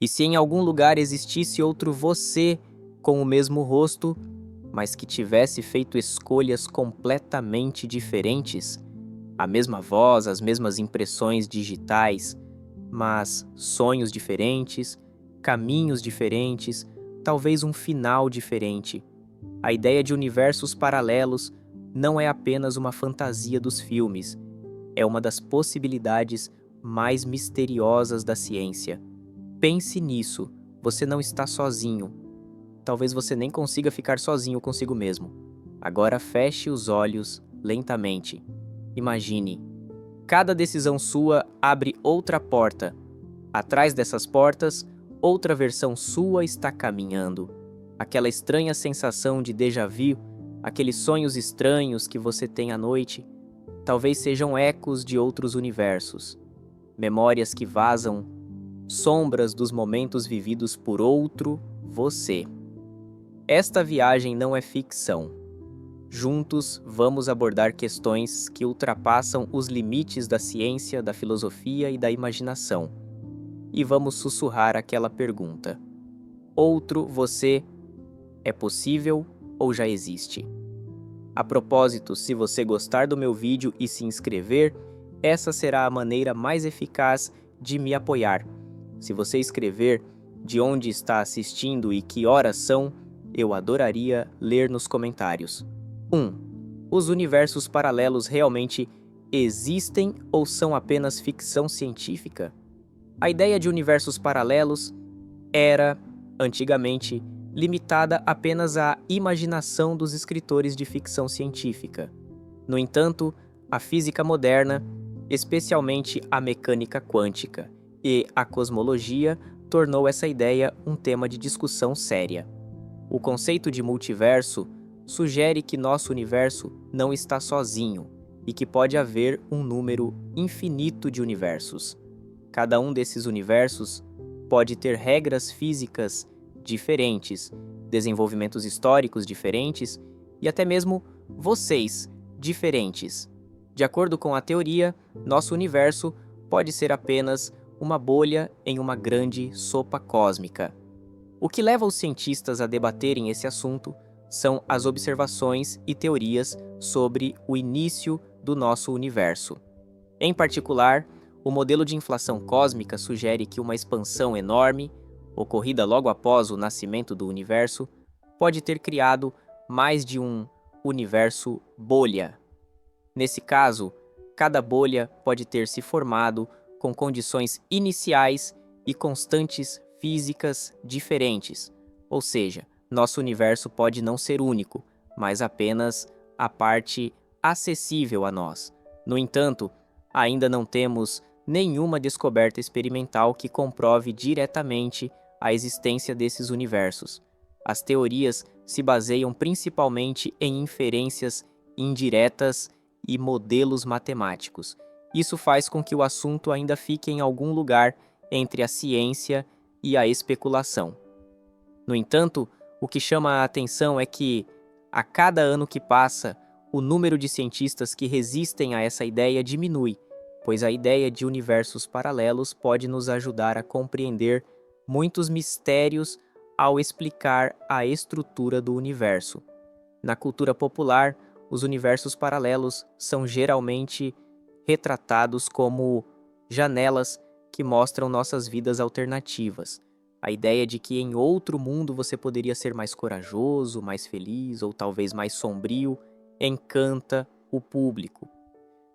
E se em algum lugar existisse outro você com o mesmo rosto, mas que tivesse feito escolhas completamente diferentes, a mesma voz, as mesmas impressões digitais, mas sonhos diferentes, caminhos diferentes, talvez um final diferente. A ideia de universos paralelos não é apenas uma fantasia dos filmes, é uma das possibilidades mais misteriosas da ciência. Pense nisso, você não está sozinho. Talvez você nem consiga ficar sozinho consigo mesmo. Agora feche os olhos lentamente. Imagine, cada decisão sua abre outra porta. Atrás dessas portas, outra versão sua está caminhando. Aquela estranha sensação de déjà vu, aqueles sonhos estranhos que você tem à noite, talvez sejam ecos de outros universos. Memórias que vazam, sombras dos momentos vividos por outro você. Esta viagem não é ficção. Juntos, vamos abordar questões que ultrapassam os limites da ciência, da filosofia e da imaginação. E vamos sussurrar aquela pergunta: outro você é possível ou já existe? A propósito, se você gostar do meu vídeo e se inscrever, essa será a maneira mais eficaz de me apoiar. Se você escrever de onde está assistindo e que horas são, eu adoraria ler nos comentários. 1. Os universos paralelos realmente existem ou são apenas ficção científica? A ideia de universos paralelos era, antigamente, limitada apenas à imaginação dos escritores de ficção científica. No entanto, a física moderna, especialmente a mecânica quântica e a cosmologia, tornou essa ideia um tema de discussão séria. O conceito de multiverso sugere que nosso universo não está sozinho e que pode haver um número infinito de universos. Cada um desses universos pode ter regras físicas diferentes, desenvolvimentos históricos diferentes e até mesmo vocês diferentes. De acordo com a teoria, nosso universo pode ser apenas uma bolha em uma grande sopa cósmica. O que leva os cientistas a debaterem esse assunto são as observações e teorias sobre o início do nosso universo. Em particular, o modelo de inflação cósmica sugere que uma expansão enorme, ocorrida logo após o nascimento do universo, pode ter criado mais de um universo bolha. Nesse caso, cada bolha pode ter se formado com condições iniciais e constantes físicas diferentes, ou seja, nosso universo pode não ser único, mas apenas a parte acessível a nós. No entanto, ainda não temos nenhuma descoberta experimental que comprove diretamente a existência desses universos. As teorias se baseiam principalmente em inferências indiretas e modelos matemáticos. Isso faz com que o assunto ainda fique em algum lugar entre a ciência e a especulação. No entanto, o que chama a atenção é que, a cada ano que passa, o número de cientistas que resistem a essa ideia diminui, pois a ideia de universos paralelos pode nos ajudar a compreender muitos mistérios ao explicar a estrutura do universo. Na cultura popular, os universos paralelos são geralmente retratados como janelas que mostram nossas vidas alternativas. A ideia de que em outro mundo você poderia ser mais corajoso, mais feliz ou talvez mais sombrio encanta o público.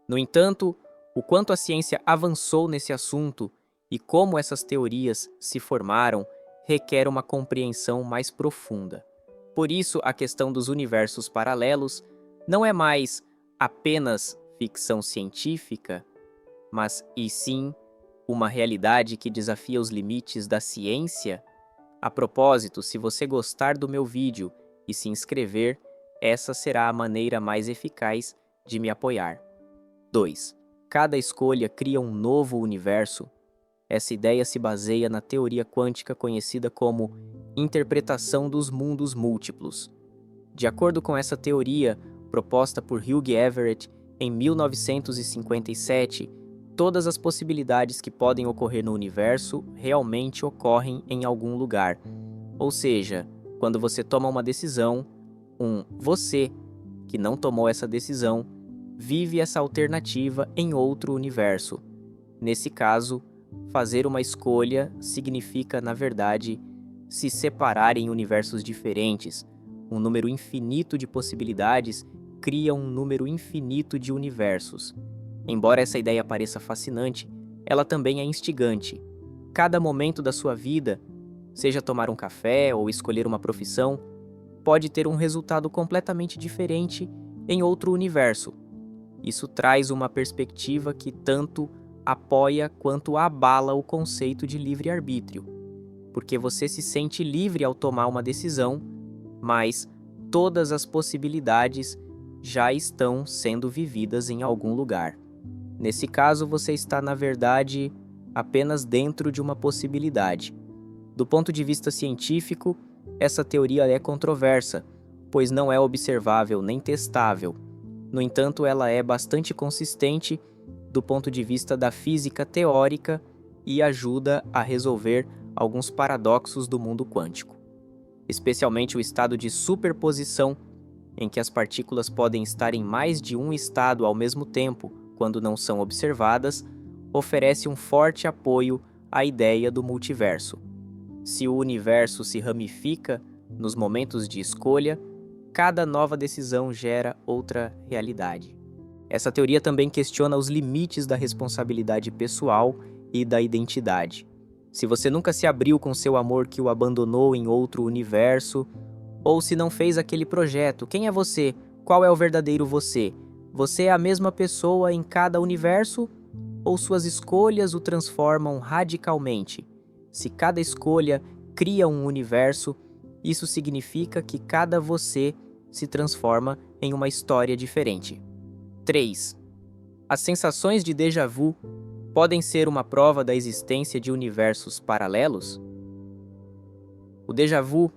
No entanto, o quanto a ciência avançou nesse assunto e como essas teorias se formaram requer uma compreensão mais profunda. Por isso, a questão dos universos paralelos não é mais apenas ficção científica, mas e sim uma realidade que desafia os limites da ciência? A propósito, se você gostar do meu vídeo e se inscrever, essa será a maneira mais eficaz de me apoiar. 2. Cada escolha cria um novo universo. Essa ideia se baseia na teoria quântica conhecida como interpretação dos mundos múltiplos. De acordo com essa teoria, proposta por Hugh Everett em 1957, Todas as possibilidades que podem ocorrer no universo realmente ocorrem em algum lugar. Ou seja, quando você toma uma decisão, você que não tomou essa decisão vive essa alternativa em outro universo. Nesse caso, fazer uma escolha significa, na verdade, se separar em universos diferentes. Um número infinito de possibilidades cria um número infinito de universos. Embora essa ideia pareça fascinante, ela também é instigante. Cada momento da sua vida, seja tomar um café ou escolher uma profissão, pode ter um resultado completamente diferente em outro universo. Isso traz uma perspectiva que tanto apoia quanto abala o conceito de livre-arbítrio, porque você se sente livre ao tomar uma decisão, mas todas as possibilidades já estão sendo vividas em algum lugar. Nesse caso, você está, na verdade, apenas dentro de uma possibilidade. Do ponto de vista científico, essa teoria é controversa, pois não é observável nem testável. No entanto, ela é bastante consistente do ponto de vista da física teórica e ajuda a resolver alguns paradoxos do mundo quântico, especialmente o estado de superposição, em que as partículas podem estar em mais de um estado ao mesmo tempo, quando não são observadas, oferece um forte apoio à ideia do multiverso. Se o universo se ramifica nos momentos de escolha, cada nova decisão gera outra realidade. Essa teoria também questiona os limites da responsabilidade pessoal e da identidade. Se você nunca se abriu com seu amor que o abandonou em outro universo, ou se não fez aquele projeto, quem é você? Qual é o verdadeiro você? Você é a mesma pessoa em cada universo? Ou suas escolhas o transformam radicalmente? Se cada escolha cria um universo, isso significa que cada você se transforma em uma história diferente. 3. As sensações de déjà vu podem ser uma prova da existência de universos paralelos? O déjà vu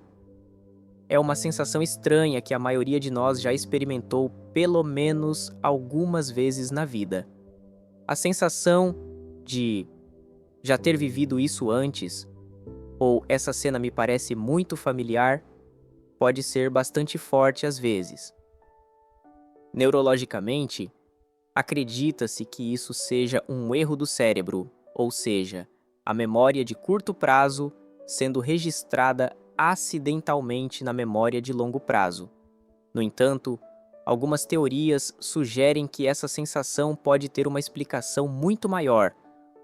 é uma sensação estranha que a maioria de nós já experimentou pelo menos algumas vezes na vida. A sensação de já ter vivido isso antes, ou essa cena me parece muito familiar, pode ser bastante forte às vezes. Neurologicamente, acredita-se que isso seja um erro do cérebro, ou seja, a memória de curto prazo sendo registrada acidentalmente na memória de longo prazo. No entanto, algumas teorias sugerem que essa sensação pode ter uma explicação muito maior,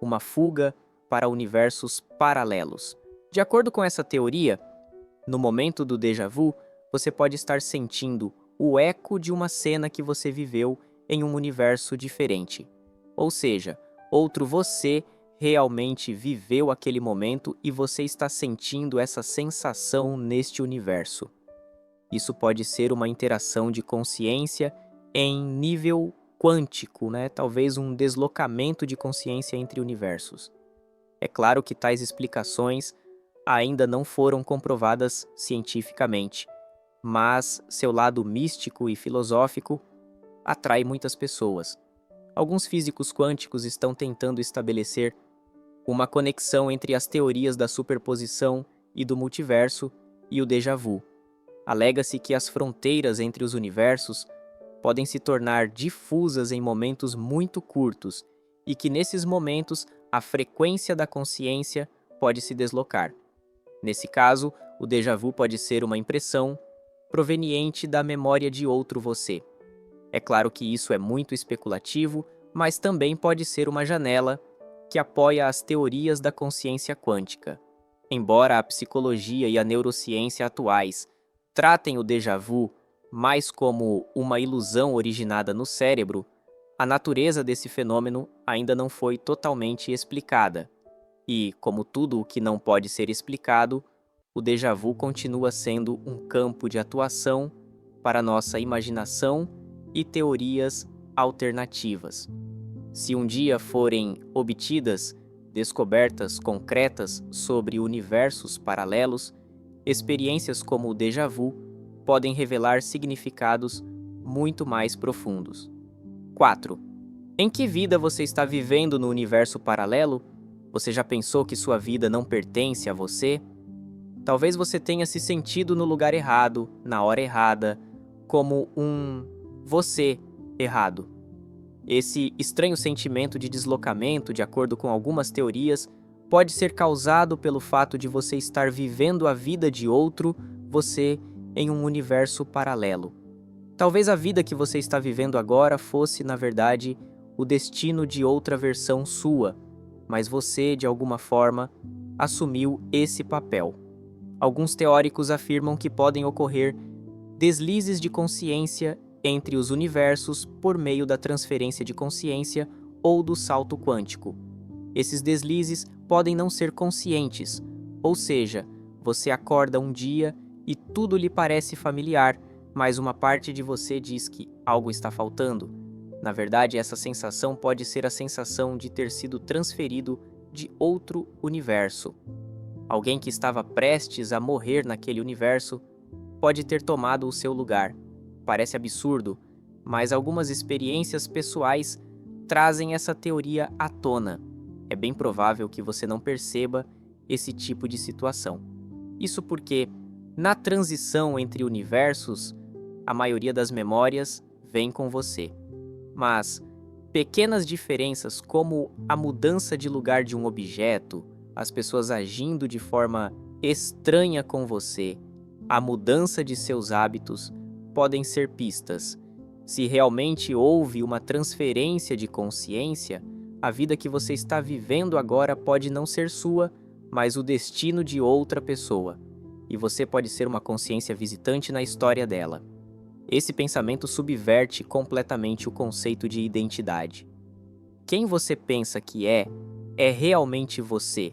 uma fuga para universos paralelos. De acordo com essa teoria, no momento do déjà vu, você pode estar sentindo o eco de uma cena que você viveu em um universo diferente. Ou seja, outro você realmente viveu aquele momento e você está sentindo essa sensação neste universo. Isso pode ser uma interação de consciência em nível quântico, né? Talvez um deslocamento de consciência entre universos. É claro que tais explicações ainda não foram comprovadas cientificamente, mas seu lado místico e filosófico atrai muitas pessoas. Alguns físicos quânticos estão tentando estabelecer uma conexão entre as teorias da superposição e do multiverso e o déjà vu. Alega-se que as fronteiras entre os universos podem se tornar difusas em momentos muito curtos e que nesses momentos a frequência da consciência pode se deslocar. Nesse caso, o déjà vu pode ser uma impressão proveniente da memória de outro você. É claro que isso é muito especulativo, mas também pode ser uma janela que apoia as teorias da consciência quântica. Embora a psicologia e a neurociência atuais tratem o déjà vu mais como uma ilusão originada no cérebro, a natureza desse fenômeno ainda não foi totalmente explicada. E, como tudo o que não pode ser explicado, o déjà vu continua sendo um campo de atuação para nossa imaginação e teorias alternativas. Se um dia forem obtidas descobertas concretas sobre universos paralelos, experiências como o déjà vu podem revelar significados muito mais profundos. 4. Em que vida você está vivendo no universo paralelo? Você já pensou que sua vida não pertence a você? Talvez você tenha se sentido no lugar errado, na hora errada, como um você errado. Esse estranho sentimento de deslocamento, de acordo com algumas teorias, pode ser causado pelo fato de você estar vivendo a vida de outro você em um universo paralelo. Talvez a vida que você está vivendo agora fosse, na verdade, o destino de outra versão sua, mas você, de alguma forma, assumiu esse papel. Alguns teóricos afirmam que podem ocorrer deslizes de consciência entre os universos por meio da transferência de consciência ou do salto quântico. Esses deslizes podem não ser conscientes, ou seja, você acorda um dia e tudo lhe parece familiar, mas uma parte de você diz que algo está faltando. Na verdade, essa sensação pode ser a sensação de ter sido transferido de outro universo. Alguém que estava prestes a morrer naquele universo pode ter tomado o seu lugar. Parece absurdo, mas algumas experiências pessoais trazem essa teoria à tona. É bem provável que você não perceba esse tipo de situação. Isso porque, na transição entre universos, a maioria das memórias vem com você. Mas pequenas diferenças como a mudança de lugar de um objeto, as pessoas agindo de forma estranha com você, a mudança de seus hábitos, podem ser pistas. Se realmente houve uma transferência de consciência, a vida que você está vivendo agora pode não ser sua, mas o destino de outra pessoa, e você pode ser uma consciência visitante na história dela. Esse pensamento subverte completamente o conceito de identidade. Quem você pensa que é realmente você,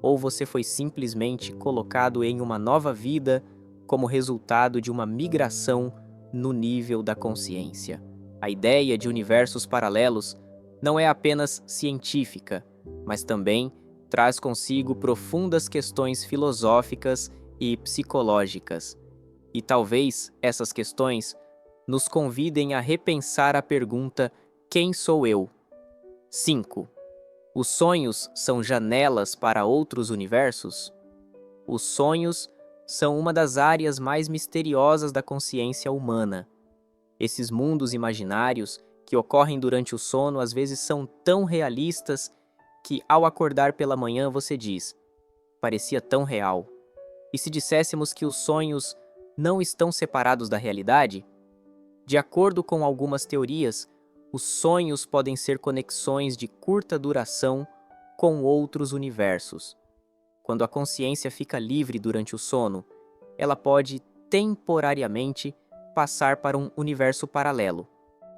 ou você foi simplesmente colocado em uma nova vida como resultado de uma migração no nível da consciência. A ideia de universos paralelos não é apenas científica, mas também traz consigo profundas questões filosóficas e psicológicas. E talvez essas questões nos convidem a repensar a pergunta: quem sou eu? 5. Os sonhos são janelas para outros universos? Os sonhos são uma das áreas mais misteriosas da consciência humana. Esses mundos imaginários que ocorrem durante o sono às vezes são tão realistas que, ao acordar pela manhã, você diz: parecia tão real. E se disséssemos que os sonhos não estão separados da realidade? De acordo com algumas teorias, os sonhos podem ser conexões de curta duração com outros universos. Quando a consciência fica livre durante o sono, ela pode temporariamente passar para um universo paralelo.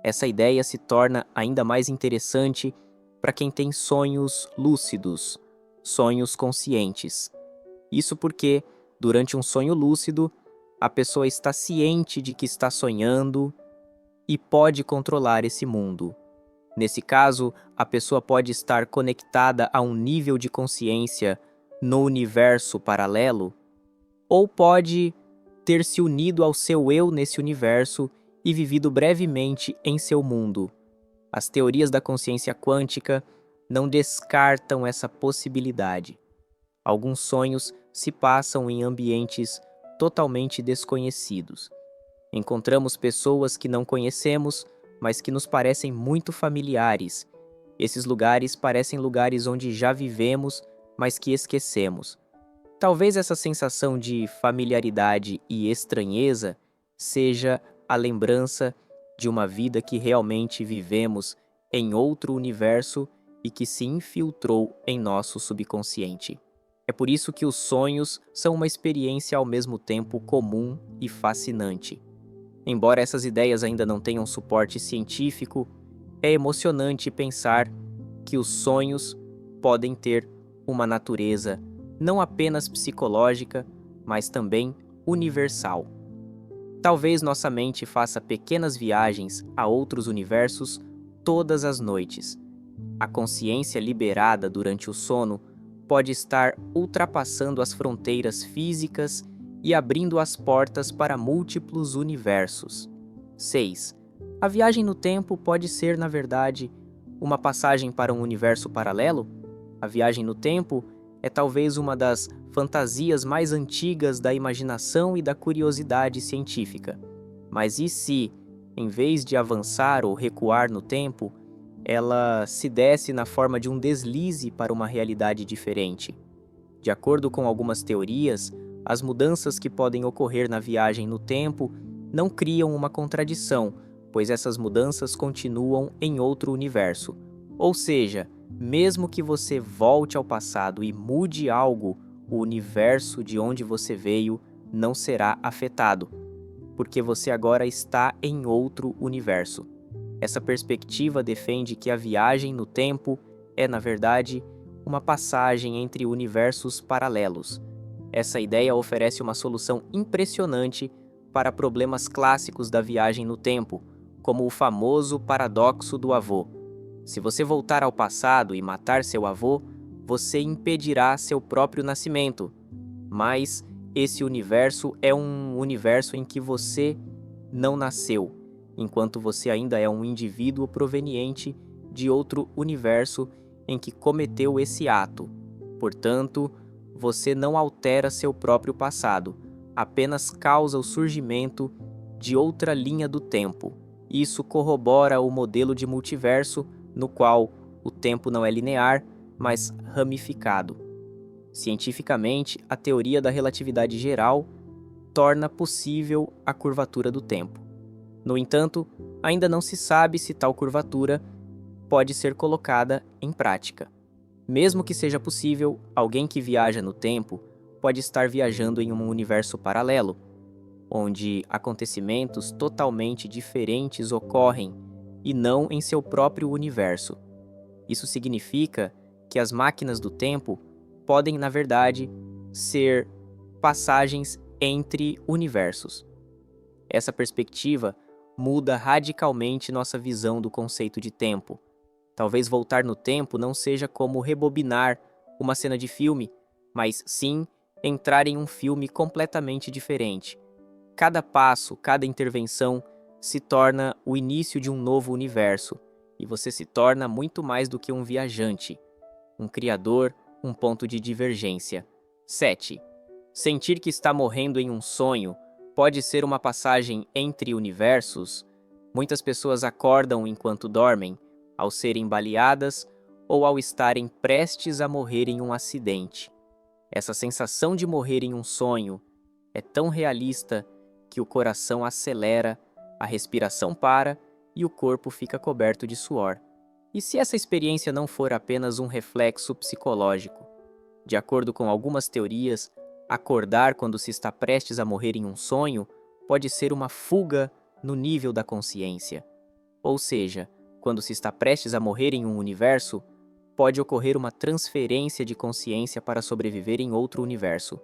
Essa ideia se torna ainda mais interessante para quem tem sonhos lúcidos, sonhos conscientes. Isso porque, durante um sonho lúcido, a pessoa está ciente de que está sonhando e pode controlar esse mundo. Nesse caso, a pessoa pode estar conectada a um nível de consciência no universo paralelo, ou pode ter se unido ao seu eu nesse universo e vivido brevemente em seu mundo. As teorias da consciência quântica não descartam essa possibilidade. Alguns sonhos se passam em ambientes totalmente desconhecidos. Encontramos pessoas que não conhecemos, mas que nos parecem muito familiares. Esses lugares parecem lugares onde já vivemos, mas que esquecemos. Talvez essa sensação de familiaridade e estranheza seja a lembrança de uma vida que realmente vivemos em outro universo e que se infiltrou em nosso subconsciente. É por isso que os sonhos são uma experiência ao mesmo tempo comum e fascinante. Embora essas ideias ainda não tenham suporte científico, é emocionante pensar que os sonhos podem ter uma natureza não apenas psicológica, mas também universal. Talvez nossa mente faça pequenas viagens a outros universos todas as noites. A consciência liberada durante o sono pode estar ultrapassando as fronteiras físicas e abrindo as portas para múltiplos universos. 6. A viagem no tempo pode ser, na verdade, uma passagem para um universo paralelo? A viagem no tempo é talvez uma das fantasias mais antigas da imaginação e da curiosidade científica. Mas e se, em vez de avançar ou recuar no tempo, ela se desse na forma de um deslize para uma realidade diferente? De acordo com algumas teorias, as mudanças que podem ocorrer na viagem no tempo não criam uma contradição, pois essas mudanças continuam em outro universo. Ou seja, mesmo que você volte ao passado e mude algo, o universo de onde você veio não será afetado, porque você agora está em outro universo. Essa perspectiva defende que a viagem no tempo é, na verdade, uma passagem entre universos paralelos. Essa ideia oferece uma solução impressionante para problemas clássicos da viagem no tempo, como o famoso paradoxo do avô. Se você voltar ao passado e matar seu avô, você impedirá seu próprio nascimento. Mas esse universo é um universo em que você não nasceu, enquanto você ainda é um indivíduo proveniente de outro universo em que cometeu esse ato. Portanto, você não altera seu próprio passado, apenas causa o surgimento de outra linha do tempo. Isso corrobora o modelo de multiverso, no qual o tempo não é linear, mas ramificado. Cientificamente, a teoria da relatividade geral torna possível a curvatura do tempo. No entanto, ainda não se sabe se tal curvatura pode ser colocada em prática. Mesmo que seja possível, alguém que viaja no tempo pode estar viajando em um universo paralelo, onde acontecimentos totalmente diferentes ocorrem e não em seu próprio universo. Isso significa que as máquinas do tempo podem, na verdade, ser passagens entre universos. Essa perspectiva muda radicalmente nossa visão do conceito de tempo. Talvez voltar no tempo não seja como rebobinar uma cena de filme, mas sim entrar em um filme completamente diferente. Cada passo, cada intervenção se torna o início de um novo universo, e você se torna muito mais do que um viajante, um criador, um ponto de divergência. 7. Sentir que está morrendo em um sonho pode ser uma passagem entre universos. Muitas pessoas acordam enquanto dormem, ao serem baleadas ou ao estarem prestes a morrer em um acidente. Essa sensação de morrer em um sonho é tão realista que o coração acelera, a respiração para e o corpo fica coberto de suor. E se essa experiência não for apenas um reflexo psicológico? De acordo com algumas teorias, acordar quando se está prestes a morrer em um sonho pode ser uma fuga no nível da consciência. Ou seja, quando se está prestes a morrer em um universo, pode ocorrer uma transferência de consciência para sobreviver em outro universo.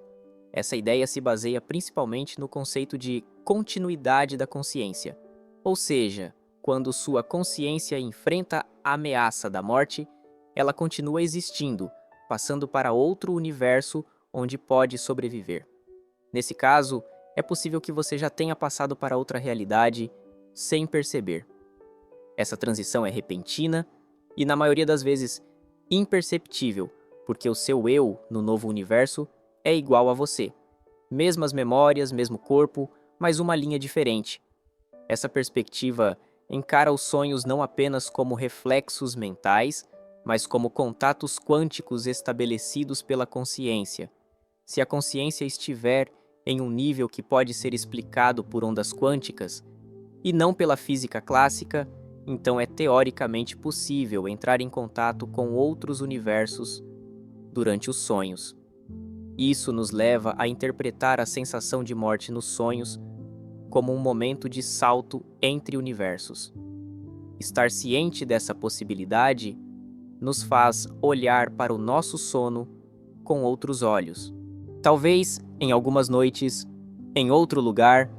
Essa ideia se baseia principalmente no conceito de continuidade da consciência. Ou seja, quando sua consciência enfrenta a ameaça da morte, ela continua existindo, passando para outro universo onde pode sobreviver. Nesse caso, é possível que você já tenha passado para outra realidade sem perceber. Essa transição é repentina e, na maioria das vezes, imperceptível, porque o seu eu, no novo universo, é igual a você. Mesmas memórias, mesmo corpo, mas uma linha diferente. Essa perspectiva encara os sonhos não apenas como reflexos mentais, mas como contatos quânticos estabelecidos pela consciência. Se a consciência estiver em um nível que pode ser explicado por ondas quânticas, e não pela física clássica, então é teoricamente possível entrar em contato com outros universos durante os sonhos. Isso nos leva a interpretar a sensação de morte nos sonhos como um momento de salto entre universos. Estar ciente dessa possibilidade nos faz olhar para o nosso sono com outros olhos. Talvez, em algumas noites, em outro lugar,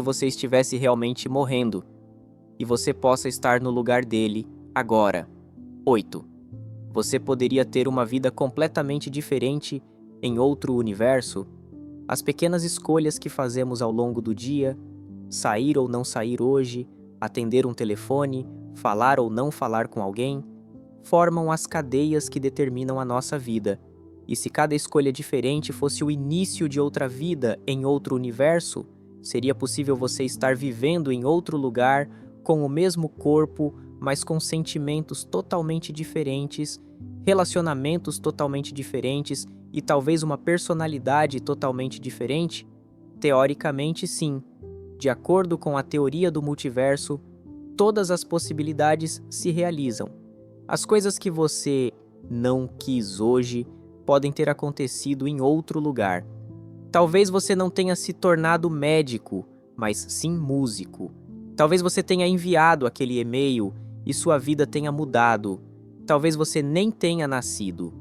você estivesse realmente morrendo, e você possa estar no lugar dele agora. 8. Você poderia ter uma vida completamente diferente em outro universo? As pequenas escolhas que fazemos ao longo do dia, sair ou não sair hoje, atender um telefone, falar ou não falar com alguém, formam as cadeias que determinam a nossa vida. E se cada escolha diferente fosse o início de outra vida em outro universo, seria possível você estar vivendo em outro lugar, com o mesmo corpo, mas com sentimentos totalmente diferentes, relacionamentos totalmente diferentes e talvez uma personalidade totalmente diferente? Teoricamente, sim. De acordo com a teoria do multiverso, todas as possibilidades se realizam. As coisas que você não quis hoje podem ter acontecido em outro lugar. Talvez você não tenha se tornado médico, mas sim músico. Talvez você tenha enviado aquele e-mail e sua vida tenha mudado. Talvez você nem tenha nascido.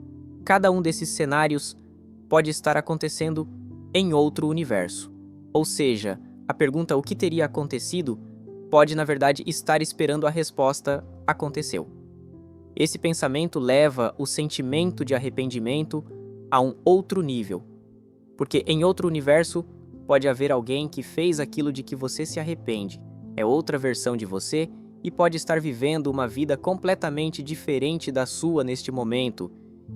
Cada um desses cenários pode estar acontecendo em outro universo. Ou seja, a pergunta "o que teria acontecido?" pode, na verdade, estar esperando a resposta "aconteceu". Esse pensamento leva o sentimento de arrependimento a um outro nível, porque em outro universo pode haver alguém que fez aquilo de que você se arrepende, é outra versão de você e pode estar vivendo uma vida completamente diferente da sua neste momento,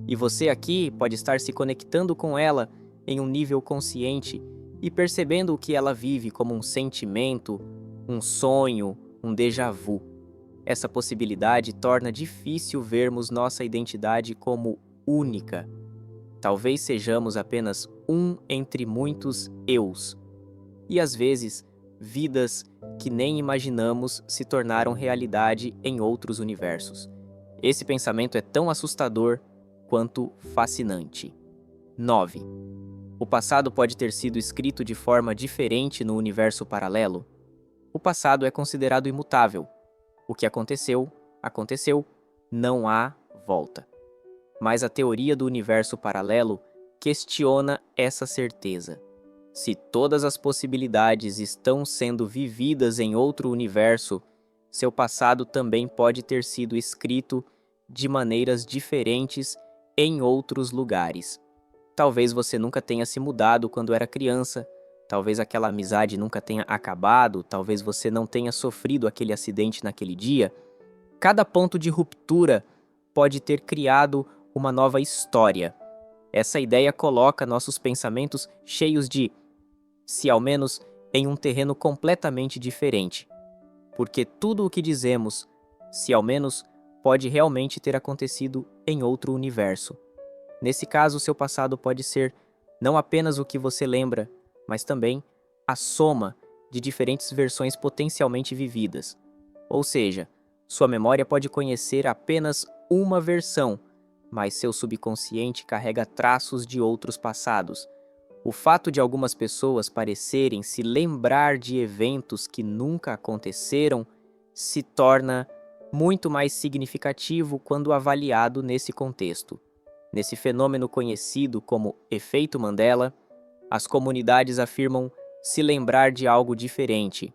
e você aqui pode estar se conectando com ela em um nível consciente e percebendo o que ela vive como um sentimento, um sonho, um déjà vu. Essa possibilidade torna difícil vermos nossa identidade como única. Talvez sejamos apenas um entre muitos eus. E às vezes, vidas que nem imaginamos se tornaram realidade em outros universos. Esse pensamento é tão assustador quanto fascinante. 9. O passado pode ter sido escrito de forma diferente no universo paralelo? O passado é considerado imutável. O que aconteceu, aconteceu, não há volta. Mas a teoria do universo paralelo questiona essa certeza. Se todas as possibilidades estão sendo vividas em outro universo, seu passado também pode ter sido escrito de maneiras diferentes em outros lugares. Talvez você nunca tenha se mudado quando era criança, talvez aquela amizade nunca tenha acabado, talvez você não tenha sofrido aquele acidente naquele dia. Cada ponto de ruptura pode ter criado uma nova história. Essa ideia coloca nossos pensamentos cheios de "se ao menos" em um terreno completamente diferente. Porque tudo o que dizemos, "se ao menos", pode realmente ter acontecido em outro universo. Nesse caso, seu passado pode ser não apenas o que você lembra, mas também a soma de diferentes versões potencialmente vividas. Ou seja, sua memória pode conhecer apenas uma versão, mas seu subconsciente carrega traços de outros passados. O fato de algumas pessoas parecerem se lembrar de eventos que nunca aconteceram se torna muito mais significativo quando avaliado nesse contexto. Nesse fenômeno conhecido como efeito Mandela, as comunidades afirmam se lembrar de algo diferente.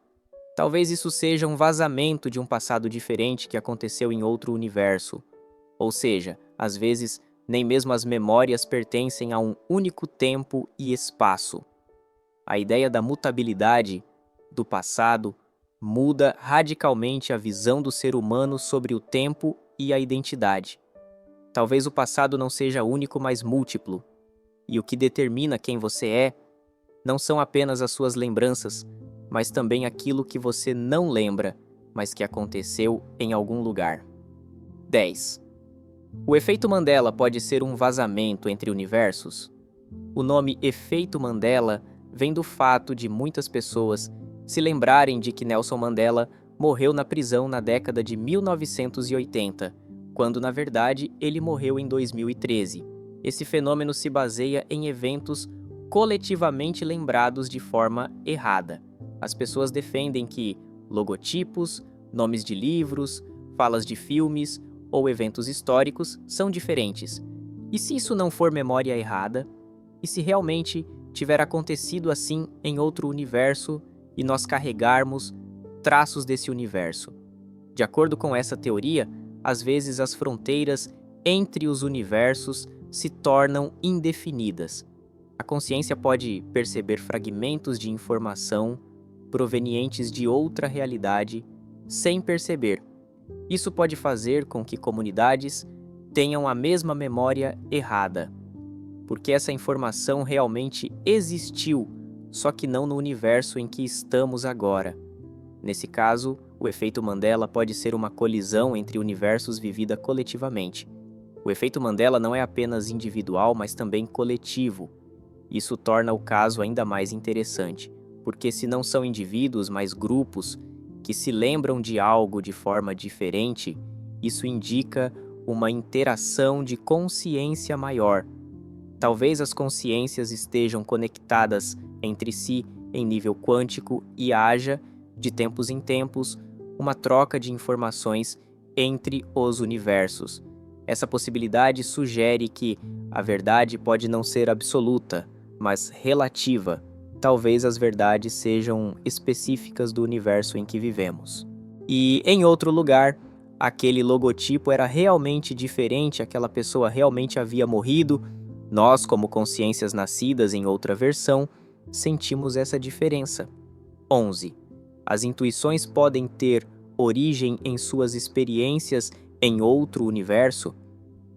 Talvez isso seja um vazamento de um passado diferente que aconteceu em outro universo. Ou seja, às vezes, nem mesmo as memórias pertencem a um único tempo e espaço. A ideia da mutabilidade do passado muda radicalmente a visão do ser humano sobre o tempo e a identidade. Talvez o passado não seja único, mas múltiplo. E o que determina quem você é não são apenas as suas lembranças, mas também aquilo que você não lembra, mas que aconteceu em algum lugar. 10. O efeito Mandela pode ser um vazamento entre universos? O nome efeito Mandela vem do fato de muitas pessoas se lembrarem de que Nelson Mandela morreu na prisão na década de 1980, quando na verdade ele morreu em 2013. Esse fenômeno se baseia em eventos coletivamente lembrados de forma errada. As pessoas defendem que logotipos, nomes de livros, falas de filmes ou eventos históricos são diferentes. E se isso não for memória errada? E se realmente tiver acontecido assim em outro universo e nós carregarmos traços desse universo? De acordo com essa teoria, às vezes as fronteiras entre os universos se tornam indefinidas. A consciência pode perceber fragmentos de informação provenientes de outra realidade sem perceber. Isso pode fazer com que comunidades tenham a mesma memória errada, porque essa informação realmente existiu, só que não no universo em que estamos agora. Nesse caso, o efeito Mandela pode ser uma colisão entre universos vivida coletivamente. O efeito Mandela não é apenas individual, mas também coletivo. Isso torna o caso ainda mais interessante, porque se não são indivíduos, mas grupos que se lembram de algo de forma diferente, isso indica uma interação de consciência maior. Talvez as consciências estejam conectadas entre si em nível quântico e haja, de tempos em tempos, uma troca de informações entre os universos. Essa possibilidade sugere que a verdade pode não ser absoluta, mas relativa. Talvez as verdades sejam específicas do universo em que vivemos. E em outro lugar, aquele logotipo era realmente diferente, aquela pessoa realmente havia morrido. Nós, como consciências nascidas em outra versão, sentimos essa diferença. 11. As intuições podem ter origem em suas experiências em outro universo.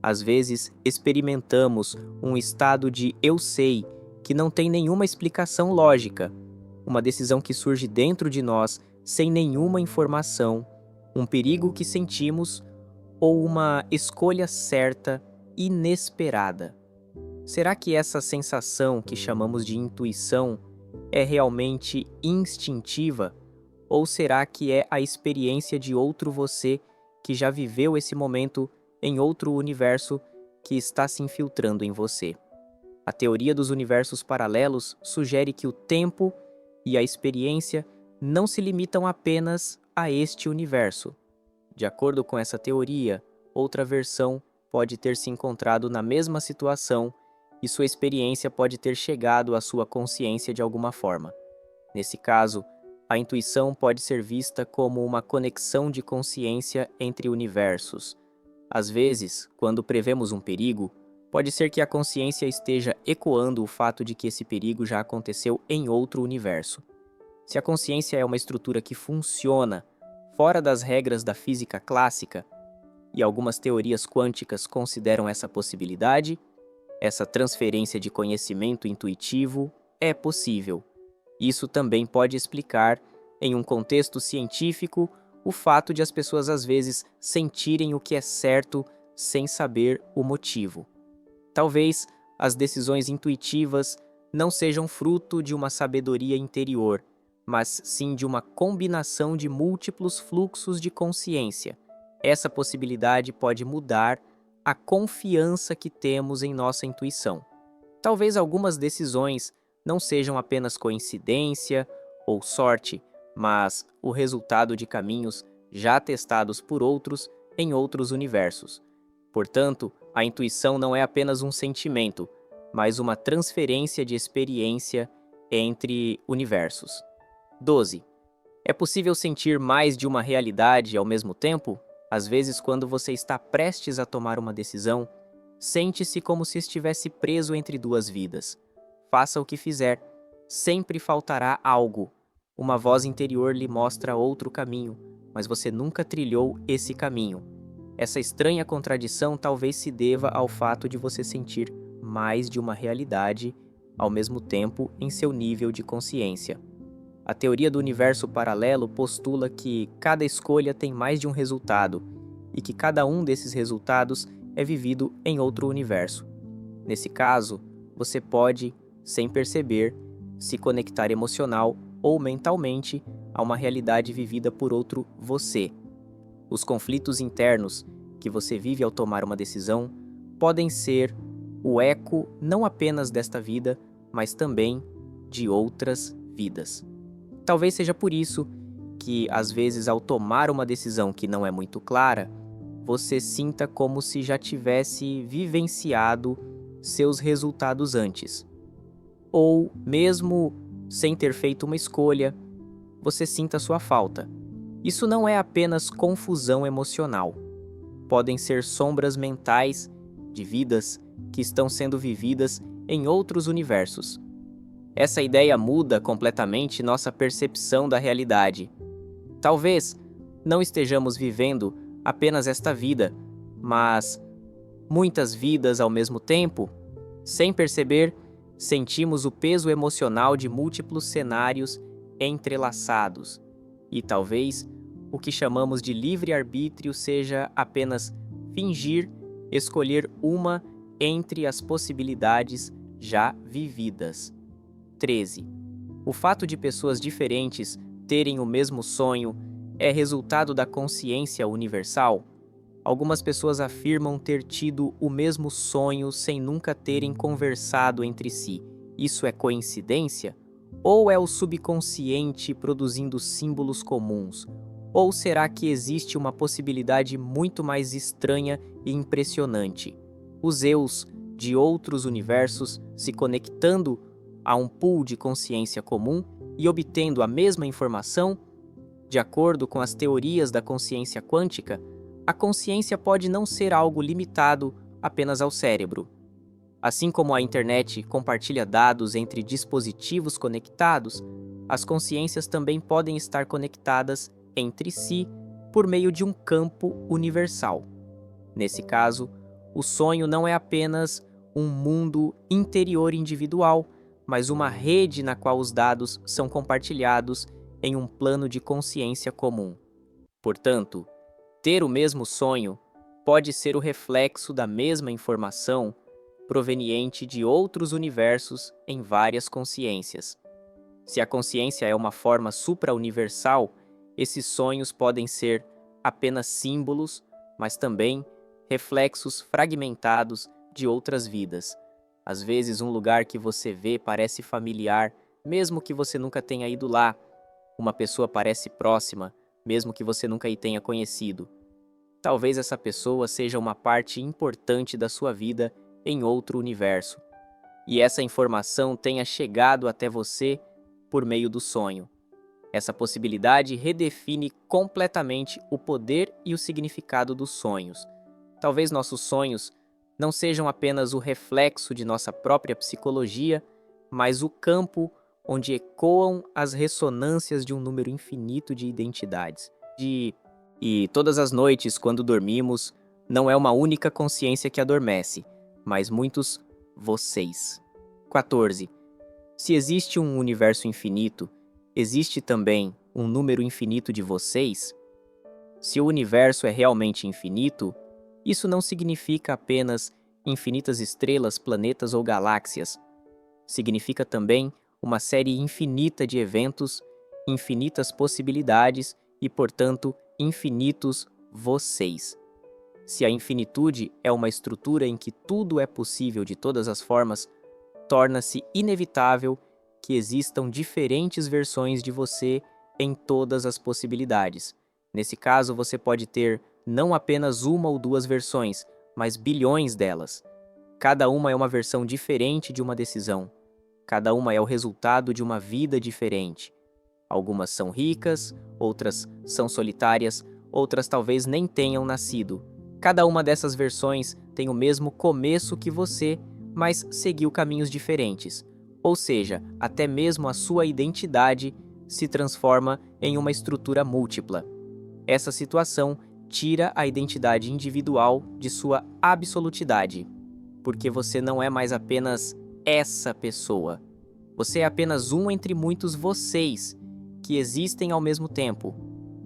Às vezes, experimentamos um estado de eu sei que não tem nenhuma explicação lógica, uma decisão que surge dentro de nós sem nenhuma informação, um perigo que sentimos ou uma escolha certa, inesperada. Será que essa sensação que chamamos de intuição é realmente instintiva? Ou será que é a experiência de outro você que já viveu esse momento em outro universo que está se infiltrando em você? A teoria dos universos paralelos sugere que o tempo e a experiência não se limitam apenas a este universo. De acordo com essa teoria, outra versão pode ter se encontrado na mesma situação e sua experiência pode ter chegado à sua consciência de alguma forma. Nesse caso, a intuição pode ser vista como uma conexão de consciência entre universos. Às vezes, quando prevemos um perigo, pode ser que a consciência esteja ecoando o fato de que esse perigo já aconteceu em outro universo. Se a consciência é uma estrutura que funciona fora das regras da física clássica, e algumas teorias quânticas consideram essa possibilidade, essa transferência de conhecimento intuitivo é possível. Isso também pode explicar, em um contexto científico, o fato de as pessoas às vezes sentirem o que é certo sem saber o motivo. Talvez as decisões intuitivas não sejam fruto de uma sabedoria interior, mas sim de uma combinação de múltiplos fluxos de consciência. Essa possibilidade pode mudar a confiança que temos em nossa intuição. Talvez algumas decisões não sejam apenas coincidência ou sorte, mas o resultado de caminhos já testados por outros em outros universos. Portanto, a intuição não é apenas um sentimento, mas uma transferência de experiência entre universos. 12. É possível sentir mais de uma realidade ao mesmo tempo? Às vezes, quando você está prestes a tomar uma decisão, sente-se como se estivesse preso entre duas vidas. Faça o que fizer, sempre faltará algo. Uma voz interior lhe mostra outro caminho, mas você nunca trilhou esse caminho. Essa estranha contradição talvez se deva ao fato de você sentir mais de uma realidade ao mesmo tempo em seu nível de consciência. A teoria do universo paralelo postula que cada escolha tem mais de um resultado e que cada um desses resultados é vivido em outro universo. Nesse caso, você pode, sem perceber, se conectar emocional ou mentalmente a uma realidade vivida por outro você. Os conflitos internos que você vive ao tomar uma decisão podem ser o eco não apenas desta vida, mas também de outras vidas. Talvez seja por isso que, às vezes, ao tomar uma decisão que não é muito clara, você sinta como se já tivesse vivenciado seus resultados antes. Ou, mesmo sem ter feito uma escolha, você sinta sua falta. Isso não é apenas confusão emocional. Podem ser sombras mentais de vidas que estão sendo vividas em outros universos. Essa ideia muda completamente nossa percepção da realidade. Talvez não estejamos vivendo apenas esta vida, mas muitas vidas ao mesmo tempo. Sem perceber, sentimos o peso emocional de múltiplos cenários entrelaçados. E talvez o que chamamos de livre-arbítrio seja apenas fingir escolher uma entre as possibilidades já vividas. 13. O fato de pessoas diferentes terem o mesmo sonho é resultado da consciência universal? Algumas pessoas afirmam ter tido o mesmo sonho sem nunca terem conversado entre si. Isso é coincidência? Ou é o subconsciente produzindo símbolos comuns? Ou será que existe uma possibilidade muito mais estranha e impressionante? Os eus de outros universos se conectando a um pool de consciência comum e obtendo a mesma informação? De acordo com as teorias da consciência quântica, a consciência pode não ser algo limitado apenas ao cérebro. Assim como a internet compartilha dados entre dispositivos conectados, as consciências também podem estar conectadas entre si por meio de um campo universal. Nesse caso, o sonho não é apenas um mundo interior individual, mas uma rede na qual os dados são compartilhados em um plano de consciência comum. Portanto, ter o mesmo sonho pode ser o reflexo da mesma informação proveniente de outros universos em várias consciências. Se a consciência é uma forma supra-universal, esses sonhos podem ser apenas símbolos, mas também reflexos fragmentados de outras vidas. Às vezes, um lugar que você vê parece familiar, mesmo que você nunca tenha ido lá. Uma pessoa parece próxima, mesmo que você nunca a tenha conhecido. Talvez essa pessoa seja uma parte importante da sua vida em outro universo. E essa informação tenha chegado até você por meio do sonho. Essa possibilidade redefine completamente o poder e o significado dos sonhos. Talvez nossos sonhos não sejam apenas o reflexo de nossa própria psicologia, mas o campo onde ecoam as ressonâncias de um número infinito de identidades. E todas as noites, quando dormimos, não é uma única consciência que adormece, mas muitos vocês. 14. Se existe um universo infinito, existe também um número infinito de vocês? Se o universo é realmente infinito, isso não significa apenas infinitas estrelas, planetas ou galáxias. Significa também uma série infinita de eventos, infinitas possibilidades e, portanto, infinitos vocês. Se a infinitude é uma estrutura em que tudo é possível de todas as formas, torna-se inevitável que existam diferentes versões de você em todas as possibilidades. Nesse caso, você pode ter não apenas uma ou duas versões, mas bilhões delas. Cada uma é uma versão diferente de uma decisão. Cada uma é o resultado de uma vida diferente. Algumas são ricas, outras são solitárias, outras talvez nem tenham nascido. Cada uma dessas versões tem o mesmo começo que você, mas seguiu caminhos diferentes. Ou seja, até mesmo a sua identidade se transforma em uma estrutura múltipla. Essa situação tira a identidade individual de sua absolutidade, porque você não é mais apenas essa pessoa. Você é apenas um entre muitos vocês que existem ao mesmo tempo.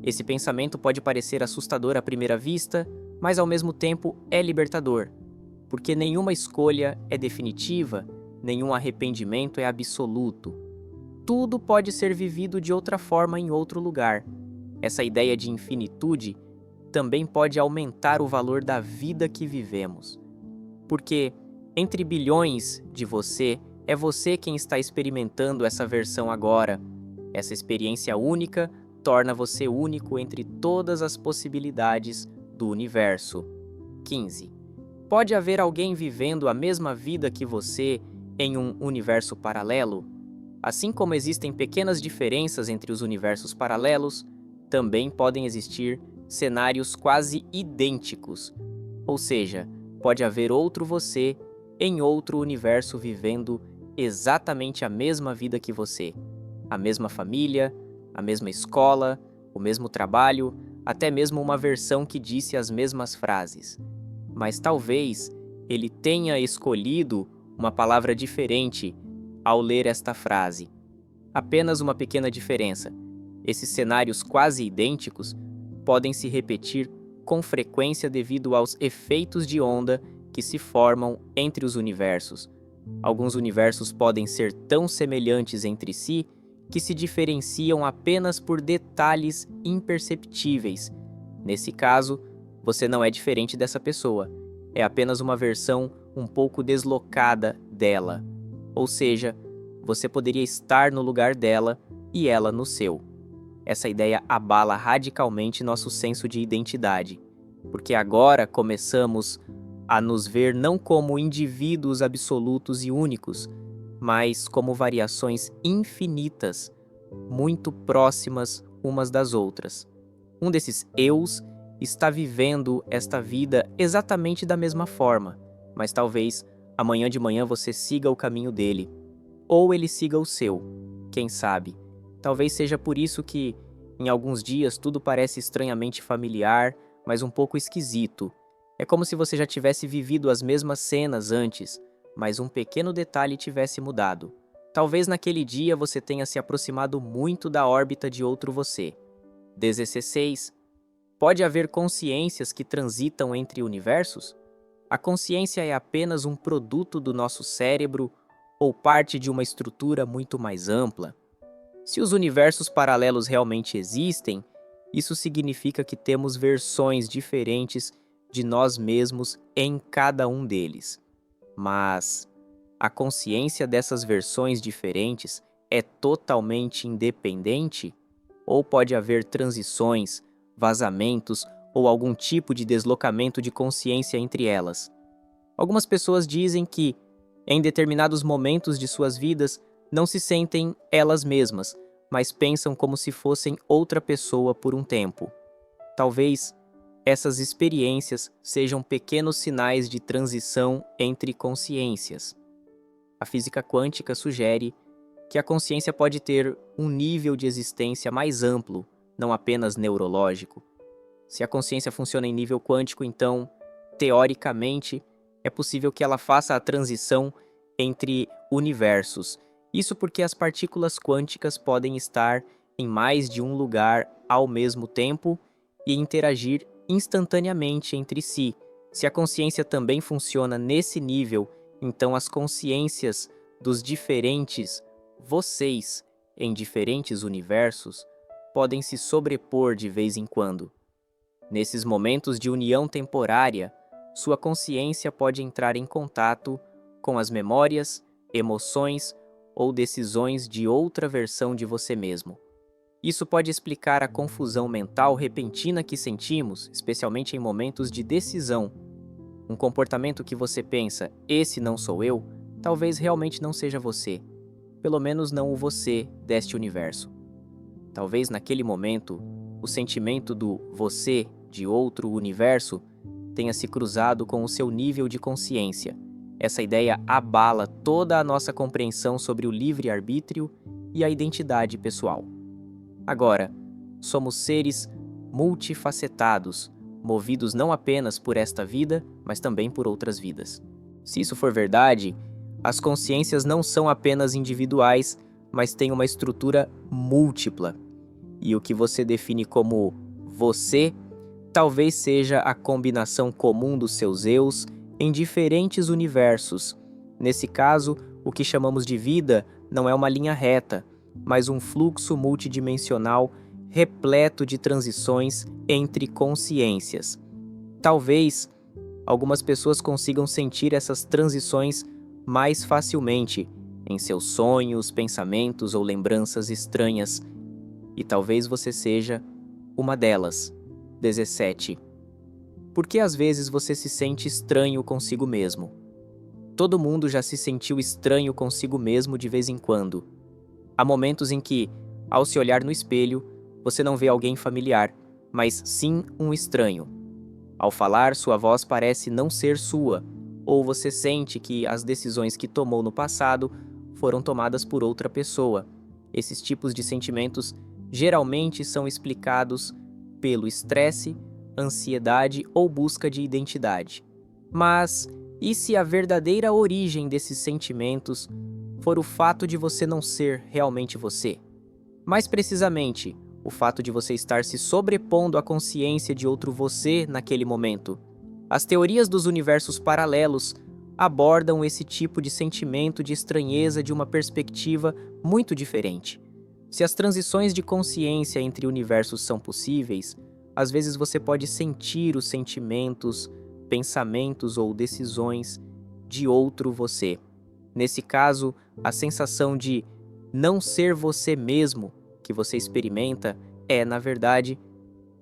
Esse pensamento pode parecer assustador à primeira vista, mas ao mesmo tempo é libertador, porque nenhuma escolha é definitiva, nenhum arrependimento é absoluto. Tudo pode ser vivido de outra forma em outro lugar. Essa ideia de infinitude também pode aumentar o valor da vida que vivemos. Porque entre bilhões de você, é você quem está experimentando essa versão agora. Essa experiência única torna você único entre todas as possibilidades do universo. 15. Pode haver alguém vivendo a mesma vida que você em um universo paralelo? Assim como existem pequenas diferenças entre os universos paralelos, também podem existir cenários quase idênticos. Ou seja, pode haver outro você em outro universo vivendo exatamente a mesma vida que você. A mesma família, a mesma escola, o mesmo trabalho, até mesmo uma versão que disse as mesmas frases. Mas talvez ele tenha escolhido uma palavra diferente ao ler esta frase. Apenas uma pequena diferença. Esses cenários quase idênticos podem se repetir com frequência devido aos efeitos de onda que se formam entre os universos. Alguns universos podem ser tão semelhantes entre si que se diferenciam apenas por detalhes imperceptíveis. Nesse caso, você não é diferente dessa pessoa. É apenas uma versão um pouco deslocada dela. Ou seja, você poderia estar no lugar dela e ela no seu. Essa ideia abala radicalmente nosso senso de identidade, porque agora começamos a nos ver não como indivíduos absolutos e únicos, mas como variações infinitas, muito próximas umas das outras. Um desses eus está vivendo esta vida exatamente da mesma forma, mas talvez amanhã de manhã você siga o caminho dele, ou ele siga o seu, quem sabe. Talvez seja por isso que, em alguns dias, tudo parece estranhamente familiar, mas um pouco esquisito. É como se você já tivesse vivido as mesmas cenas antes, mas um pequeno detalhe tivesse mudado. Talvez naquele dia você tenha se aproximado muito da órbita de outro você. 16. Pode haver consciências que transitam entre universos? A consciência é apenas um produto do nosso cérebro ou parte de uma estrutura muito mais ampla? Se os universos paralelos realmente existem, isso significa que temos versões diferentes de nós mesmos em cada um deles. Mas a consciência dessas versões diferentes é totalmente independente? Ou pode haver transições, vazamentos ou algum tipo de deslocamento de consciência entre elas? Algumas pessoas dizem que, em determinados momentos de suas vidas, não se sentem elas mesmas, mas pensam como se fossem outra pessoa por um tempo. Talvez essas experiências sejam pequenos sinais de transição entre consciências. A física quântica sugere que a consciência pode ter um nível de existência mais amplo, não apenas neurológico. Se a consciência funciona em nível quântico, então, teoricamente, é possível que ela faça a transição entre universos. Isso porque as partículas quânticas podem estar em mais de um lugar ao mesmo tempo e interagir instantaneamente entre si. Se a consciência também funciona nesse nível, então as consciências dos diferentes vocês em diferentes universos podem se sobrepor de vez em quando. Nesses momentos de união temporária, sua consciência pode entrar em contato com as memórias, emoções ou decisões de outra versão de você mesmo. Isso pode explicar a confusão mental repentina que sentimos, especialmente em momentos de decisão. Um comportamento que você pensa, esse não sou eu, talvez realmente não seja você. Pelo menos não o você deste universo. Talvez naquele momento, o sentimento do você de outro universo tenha se cruzado com o seu nível de consciência. Essa ideia abala toda a nossa compreensão sobre o livre-arbítrio e a identidade pessoal. Agora, somos seres multifacetados, movidos não apenas por esta vida, mas também por outras vidas. Se isso for verdade, as consciências não são apenas individuais, mas têm uma estrutura múltipla. E o que você define como você talvez seja a combinação comum dos seus eus em diferentes universos. Nesse caso, o que chamamos de vida não é uma linha reta, mas um fluxo multidimensional repleto de transições entre consciências. Talvez algumas pessoas consigam sentir essas transições mais facilmente em seus sonhos, pensamentos ou lembranças estranhas, e talvez você seja uma delas. 17. Por que às vezes você se sente estranho consigo mesmo? Todo mundo já se sentiu estranho consigo mesmo de vez em quando. Há momentos em que, ao se olhar no espelho, você não vê alguém familiar, mas sim um estranho. Ao falar, sua voz parece não ser sua, ou você sente que as decisões que tomou no passado foram tomadas por outra pessoa. Esses tipos de sentimentos geralmente são explicados pelo estresse, ansiedade ou busca de identidade. Mas e se a verdadeira origem desses sentimentos for o fato de você não ser realmente você? Mais precisamente, o fato de você estar se sobrepondo à consciência de outro você naquele momento. As teorias dos universos paralelos abordam esse tipo de sentimento de estranheza de uma perspectiva muito diferente. Se as transições de consciência entre universos são possíveis, às vezes você pode sentir os sentimentos, pensamentos ou decisões de outro você. Nesse caso, a sensação de não ser você mesmo que você experimenta é, na verdade,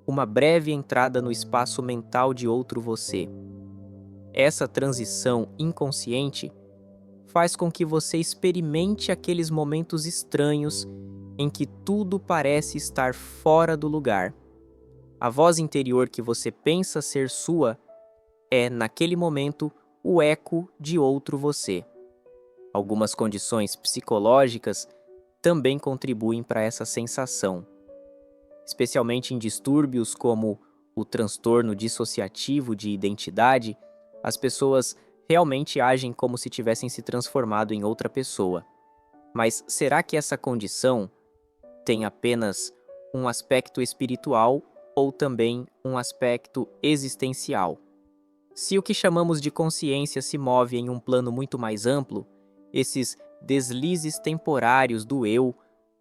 uma breve entrada no espaço mental de outro você. Essa transição inconsciente faz com que você experimente aqueles momentos estranhos em que tudo parece estar fora do lugar. A voz interior que você pensa ser sua é, naquele momento, o eco de outro você. Algumas condições psicológicas também contribuem para essa sensação, especialmente em distúrbios como o transtorno dissociativo de identidade. As pessoas realmente agem como se tivessem se transformado em outra pessoa. Mas será que essa condição tem apenas um aspecto espiritual ou também um aspecto existencial? Se o que chamamos de consciência se move em um plano muito mais amplo, esses deslizes temporários do eu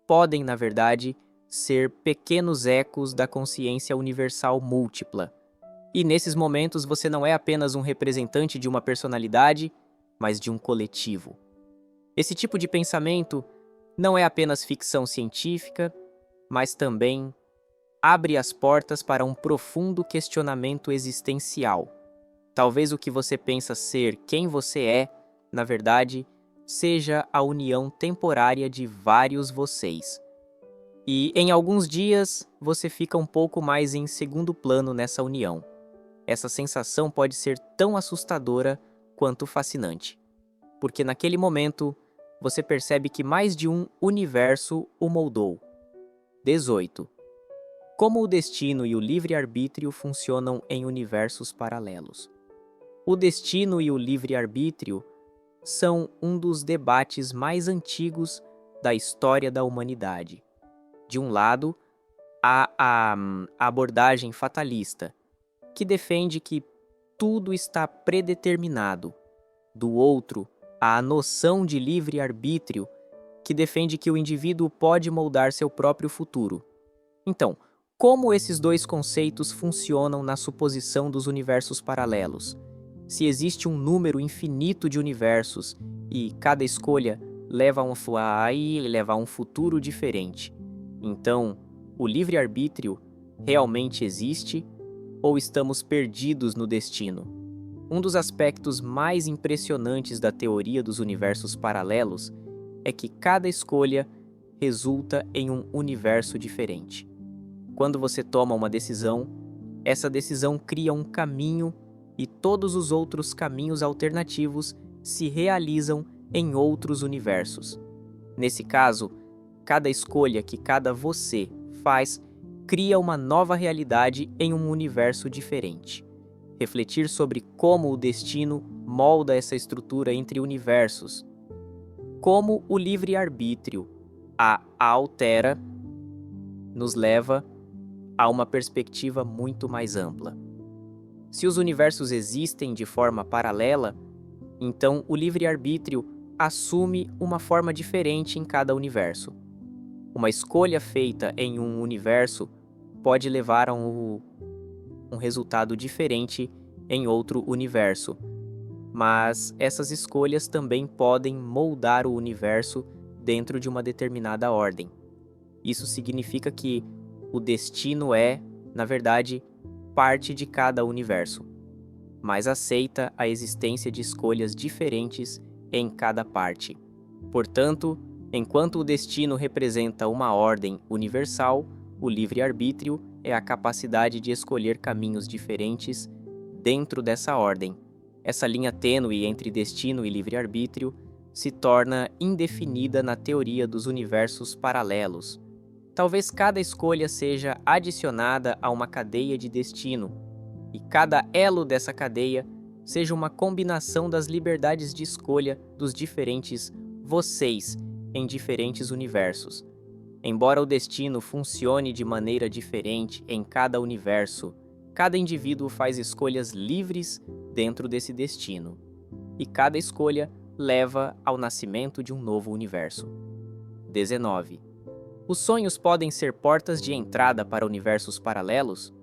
podem, na verdade, ser pequenos ecos da consciência universal múltipla. E nesses momentos você não é apenas um representante de uma personalidade, mas de um coletivo. Esse tipo de pensamento não é apenas ficção científica, mas também abre as portas para um profundo questionamento existencial. Talvez o que você pensa ser quem você é, na verdade, seja a união temporária de vários vocês. E em alguns dias você fica um pouco mais em segundo plano nessa união. Essa sensação pode ser tão assustadora quanto fascinante, porque naquele momento você percebe que mais de um universo o moldou. 18. Como o destino e o livre-arbítrio funcionam em universos paralelos. O destino e o livre-arbítrio são um dos debates mais antigos da história da humanidade. De um lado, há a abordagem fatalista, que defende que tudo está predeterminado. Do outro, há a noção de livre-arbítrio, que defende que o indivíduo pode moldar seu próprio futuro. Então, como esses dois conceitos funcionam na suposição dos universos paralelos? Se existe um número infinito de universos e cada escolha leva a um futuro diferente, então o livre-arbítrio realmente existe ou estamos perdidos no destino? Um dos aspectos mais impressionantes da teoria dos universos paralelos é que cada escolha resulta em um universo diferente. Quando você toma uma decisão, essa decisão cria um caminho e todos os outros caminhos alternativos se realizam em outros universos. Nesse caso, cada escolha que cada você faz cria uma nova realidade em um universo diferente. Refletir sobre como o destino molda essa estrutura entre universos, como o livre-arbítrio a altera, nos leva a uma perspectiva muito mais ampla. Se os universos existem de forma paralela, então o livre-arbítrio assume uma forma diferente em cada universo. Uma escolha feita em um universo pode levar a um resultado diferente em outro universo, mas essas escolhas também podem moldar o universo dentro de uma determinada ordem. Isso significa que o destino é, na verdade, parte de cada universo, mas aceita a existência de escolhas diferentes em cada parte. Portanto, enquanto o destino representa uma ordem universal, o livre-arbítrio é a capacidade de escolher caminhos diferentes dentro dessa ordem. Essa linha tênue entre destino e livre-arbítrio se torna indefinida na teoria dos universos paralelos. Talvez cada escolha seja adicionada a uma cadeia de destino, e cada elo dessa cadeia seja uma combinação das liberdades de escolha dos diferentes vocês em diferentes universos. Embora o destino funcione de maneira diferente em cada universo, cada indivíduo faz escolhas livres dentro desse destino, e cada escolha leva ao nascimento de um novo universo. 19. Os sonhos podem ser portas de entrada para universos paralelos?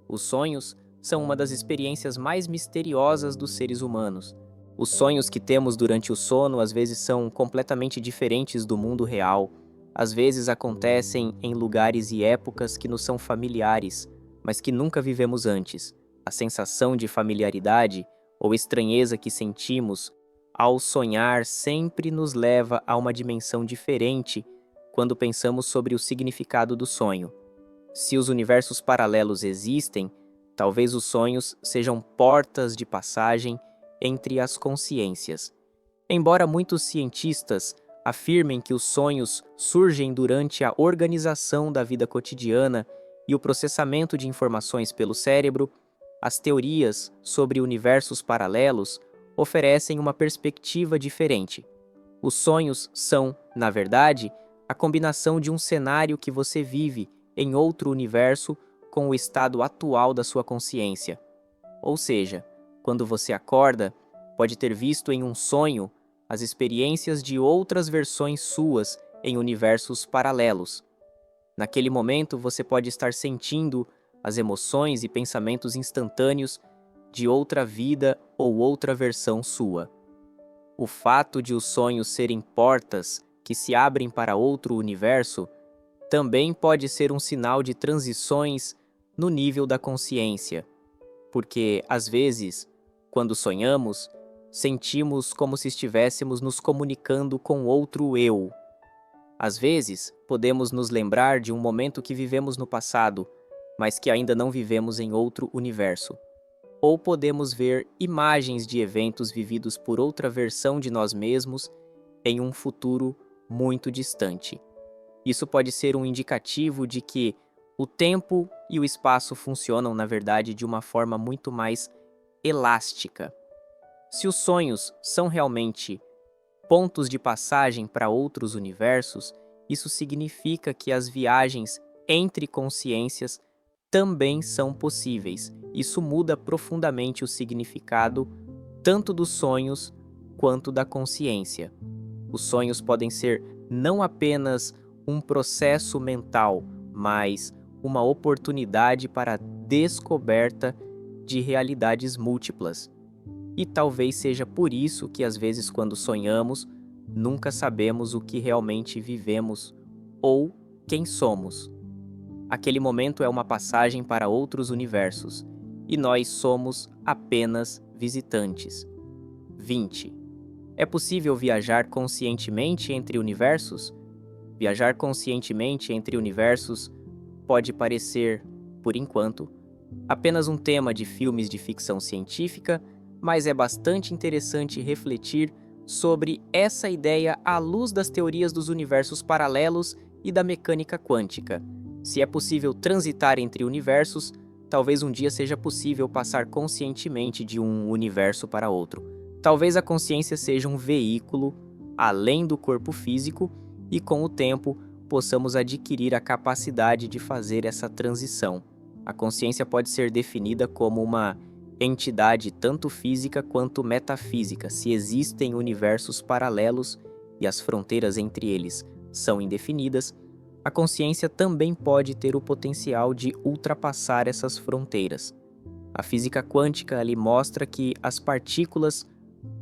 Os sonhos são uma das experiências mais misteriosas dos seres humanos. Os sonhos que temos durante o sono às vezes são completamente diferentes do mundo real. Às vezes acontecem em lugares e épocas que nos são familiares, mas que nunca vivemos antes. A sensação de familiaridade ou estranheza que sentimos ao sonhar sempre nos leva a uma dimensão diferente quando pensamos sobre o significado do sonho. Se os universos paralelos existem, talvez os sonhos sejam portas de passagem entre as consciências. Embora muitos cientistas afirmem que os sonhos surgem durante a organização da vida cotidiana e o processamento de informações pelo cérebro, as teorias sobre universos paralelos oferecem uma perspectiva diferente. Os sonhos são, na verdade, a combinação de um cenário que você vive em outro universo com o estado atual da sua consciência. Ou seja, quando você acorda, pode ter visto em um sonho as experiências de outras versões suas em universos paralelos. Naquele momento, você pode estar sentindo as emoções e pensamentos instantâneos de outra vida ou outra versão sua. O fato de os sonhos serem portas que se abrem para outro universo também pode ser um sinal de transições no nível da consciência, porque, às vezes, quando sonhamos, sentimos como se estivéssemos nos comunicando com outro eu. Às vezes, podemos nos lembrar de um momento que vivemos no passado, mas que ainda não vivemos em outro universo. Ou podemos ver imagens de eventos vividos por outra versão de nós mesmos em um futuro muito distante. Isso pode ser um indicativo de que o tempo e o espaço funcionam, na verdade, de uma forma muito mais elástica. Se os sonhos são realmente pontos de passagem para outros universos, isso significa que as viagens entre consciências também são possíveis. Isso muda profundamente o significado tanto dos sonhos quanto da consciência. Os sonhos podem ser não apenas um processo mental, mas uma oportunidade para a descoberta de realidades múltiplas. E talvez seja por isso que às vezes quando sonhamos, nunca sabemos o que realmente vivemos ou quem somos. Aquele momento é uma passagem para outros universos, e nós somos apenas visitantes. 20. É possível viajar conscientemente entre universos? Viajar conscientemente entre universos pode parecer, por enquanto, apenas um tema de filmes de ficção científica, mas é bastante interessante refletir sobre essa ideia à luz das teorias dos universos paralelos e da mecânica quântica. Se é possível transitar entre universos, talvez um dia seja possível passar conscientemente de um universo para outro. Talvez a consciência seja um veículo além do corpo físico e, com o tempo, possamos adquirir a capacidade de fazer essa transição. A consciência pode ser definida como uma entidade tanto física quanto metafísica. Se existem universos paralelos e as fronteiras entre eles são indefinidas, a consciência também pode ter o potencial de ultrapassar essas fronteiras. A física quântica ali mostra que as partículas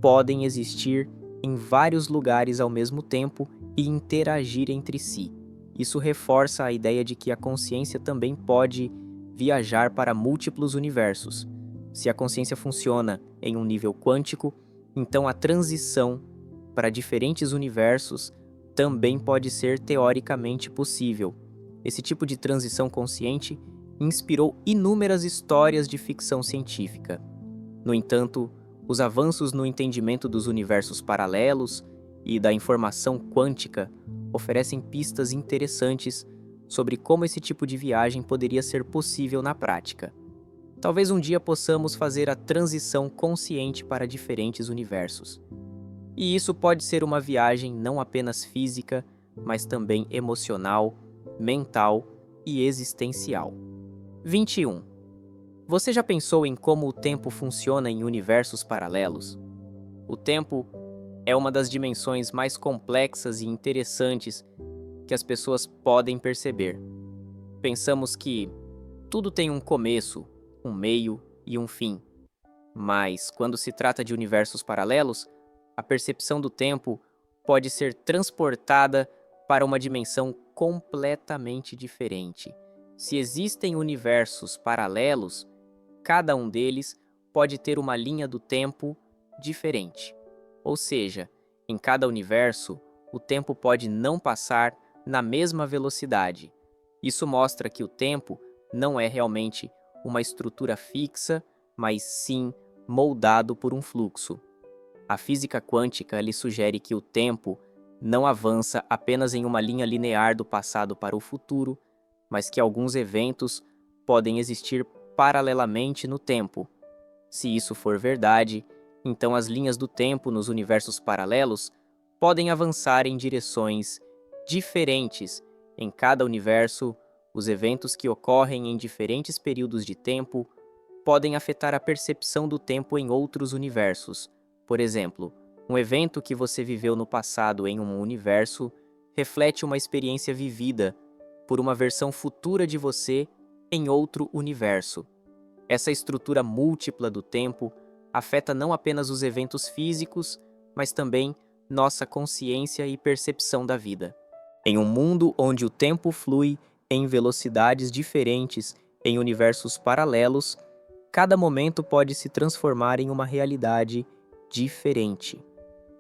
podem existir em vários lugares ao mesmo tempo e interagir entre si. Isso reforça a ideia de que a consciência também pode viajar para múltiplos universos. Se a consciência funciona em um nível quântico, então a transição para diferentes universos também pode ser teoricamente possível. Esse tipo de transição consciente inspirou inúmeras histórias de ficção científica. No entanto, os avanços no entendimento dos universos paralelos e da informação quântica oferecem pistas interessantes sobre como esse tipo de viagem poderia ser possível na prática. Talvez um dia possamos fazer a transição consciente para diferentes universos. E isso pode ser uma viagem não apenas física, mas também emocional, mental e existencial. 21. Você já pensou em como o tempo funciona em universos paralelos? O tempo é uma das dimensões mais complexas e interessantes que as pessoas podem perceber. Pensamos que tudo tem um começo, um meio e um fim. Mas, quando se trata de universos paralelos, a percepção do tempo pode ser transportada para uma dimensão completamente diferente. Se existem universos paralelos, cada um deles pode ter uma linha do tempo diferente. Ou seja, em cada universo, o tempo pode não passar na mesma velocidade. Isso mostra que o tempo não é realmente uma estrutura fixa, mas sim moldado por um fluxo. A física quântica lhe sugere que o tempo não avança apenas em uma linha linear do passado para o futuro, mas que alguns eventos podem existir paralelamente no tempo. Se isso for verdade, então as linhas do tempo nos universos paralelos podem avançar em direções diferentes. Em cada universo, os eventos que ocorrem em diferentes períodos de tempo podem afetar a percepção do tempo em outros universos. Por exemplo, um evento que você viveu no passado em um universo reflete uma experiência vivida por uma versão futura de você em outro universo. Essa estrutura múltipla do tempo afeta não apenas os eventos físicos, mas também nossa consciência e percepção da vida. Em um mundo onde o tempo flui em velocidades diferentes em universos paralelos, cada momento pode se transformar em uma realidade diferente.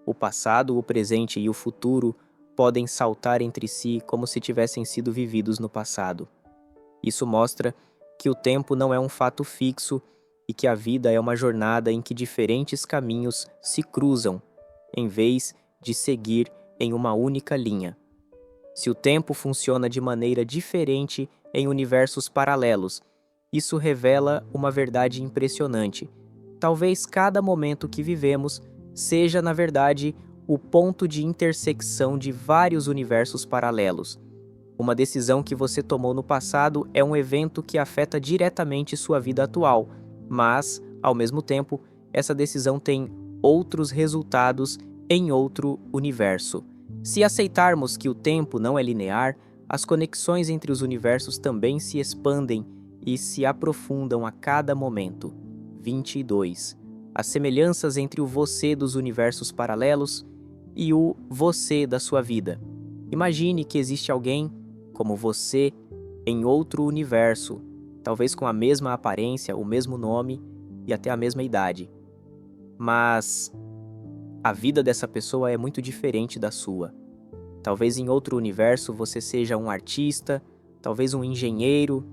O passado, o presente e o futuro podem saltar entre si como se tivessem sido vividos no passado. Isso mostra que o tempo não é um fato fixo e que a vida é uma jornada em que diferentes caminhos se cruzam, em vez de seguir em uma única linha. Se o tempo funciona de maneira diferente em universos paralelos, isso revela uma verdade impressionante. Talvez cada momento que vivemos seja, na verdade, o ponto de intersecção de vários universos paralelos. Uma decisão que você tomou no passado é um evento que afeta diretamente sua vida atual, mas, ao mesmo tempo, essa decisão tem outros resultados em outro universo. Se aceitarmos que o tempo não é linear, as conexões entre os universos também se expandem e se aprofundam a cada momento. 22. As semelhanças entre o você dos universos paralelos e o você da sua vida. Imagine que existe alguém como você em outro universo, talvez com a mesma aparência, o mesmo nome e até a mesma idade. Mas a vida dessa pessoa é muito diferente da sua. Talvez em outro universo você seja um artista, talvez um engenheiro,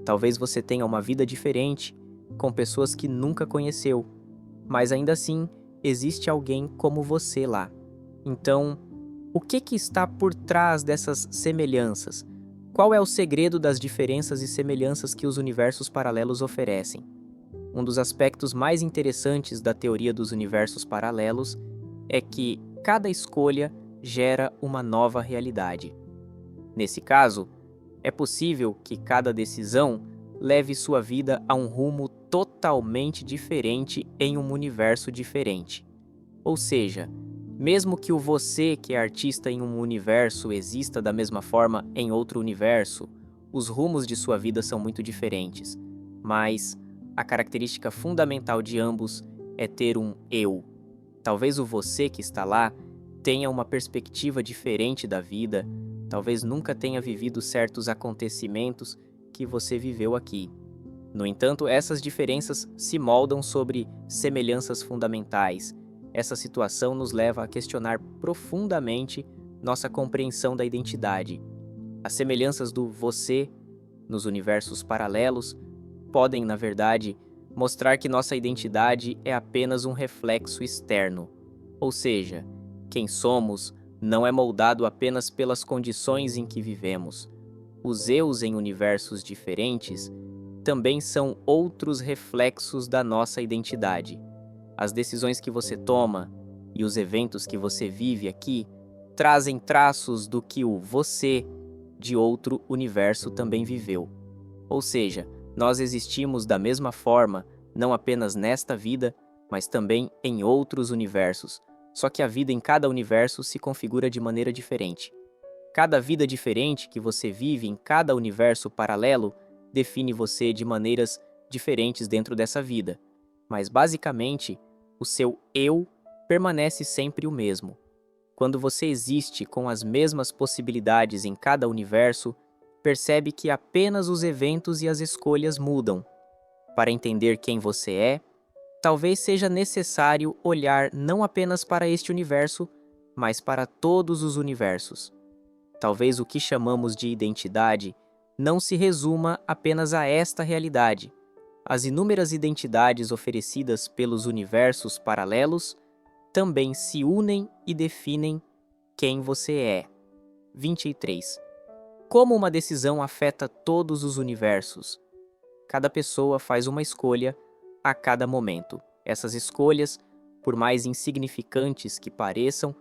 talvez você tenha uma vida diferente, com pessoas que nunca conheceu, mas ainda assim existe alguém como você lá. Então, o que está por trás dessas semelhanças? Qual é o segredo das diferenças e semelhanças que os universos paralelos oferecem? Um dos aspectos mais interessantes da teoria dos universos paralelos é que cada escolha gera uma nova realidade. Nesse caso, é possível que cada decisão leve sua vida a um rumo totalmente diferente em um universo diferente. Ou seja, mesmo que o você que é artista em um universo exista da mesma forma em outro universo, os rumos de sua vida são muito diferentes. Mas a característica fundamental de ambos é ter um eu. Talvez o você que está lá tenha uma perspectiva diferente da vida, talvez nunca tenha vivido certos acontecimentos que você viveu aqui. No entanto, essas diferenças se moldam sobre semelhanças fundamentais. Essa situação nos leva a questionar profundamente nossa compreensão da identidade. As semelhanças do você nos universos paralelos podem, na verdade, mostrar que nossa identidade é apenas um reflexo externo. Ou seja, quem somos não é moldado apenas pelas condições em que vivemos, os eus em universos diferentes também são outros reflexos da nossa identidade. As decisões que você toma e os eventos que você vive aqui trazem traços do que o você de outro universo também viveu. Ou seja, nós existimos da mesma forma, não apenas nesta vida, mas também em outros universos. Só que a vida em cada universo se configura de maneira diferente. Cada vida diferente que você vive em cada universo paralelo define você de maneiras diferentes dentro dessa vida. Mas, basicamente, o seu eu permanece sempre o mesmo. Quando você existe com as mesmas possibilidades em cada universo, percebe que apenas os eventos e as escolhas mudam. Para entender quem você é, talvez seja necessário olhar não apenas para este universo, mas para todos os universos. Talvez o que chamamos de identidade não se resuma apenas a esta realidade. As inúmeras identidades oferecidas pelos universos paralelos também se unem e definem quem você é. 23. Como uma decisão afeta todos os universos? Cada pessoa faz uma escolha a cada momento. Essas escolhas, por mais insignificantes que pareçam,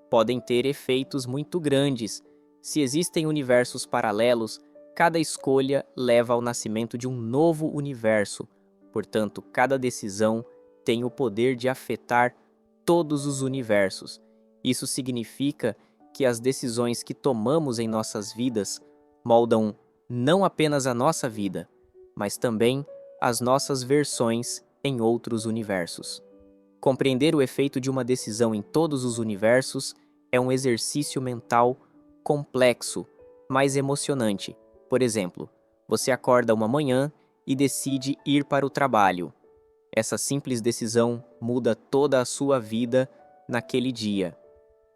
podem ter efeitos muito grandes. Se existem universos paralelos, cada escolha leva ao nascimento de um novo universo. Portanto, cada decisão tem o poder de afetar todos os universos. Isso significa que as decisões que tomamos em nossas vidas moldam não apenas a nossa vida, mas também as nossas versões em outros universos. Compreender o efeito de uma decisão em todos os universos é um exercício mental complexo, mas emocionante. Por exemplo, você acorda uma manhã e decide ir para o trabalho. Essa simples decisão muda toda a sua vida naquele dia.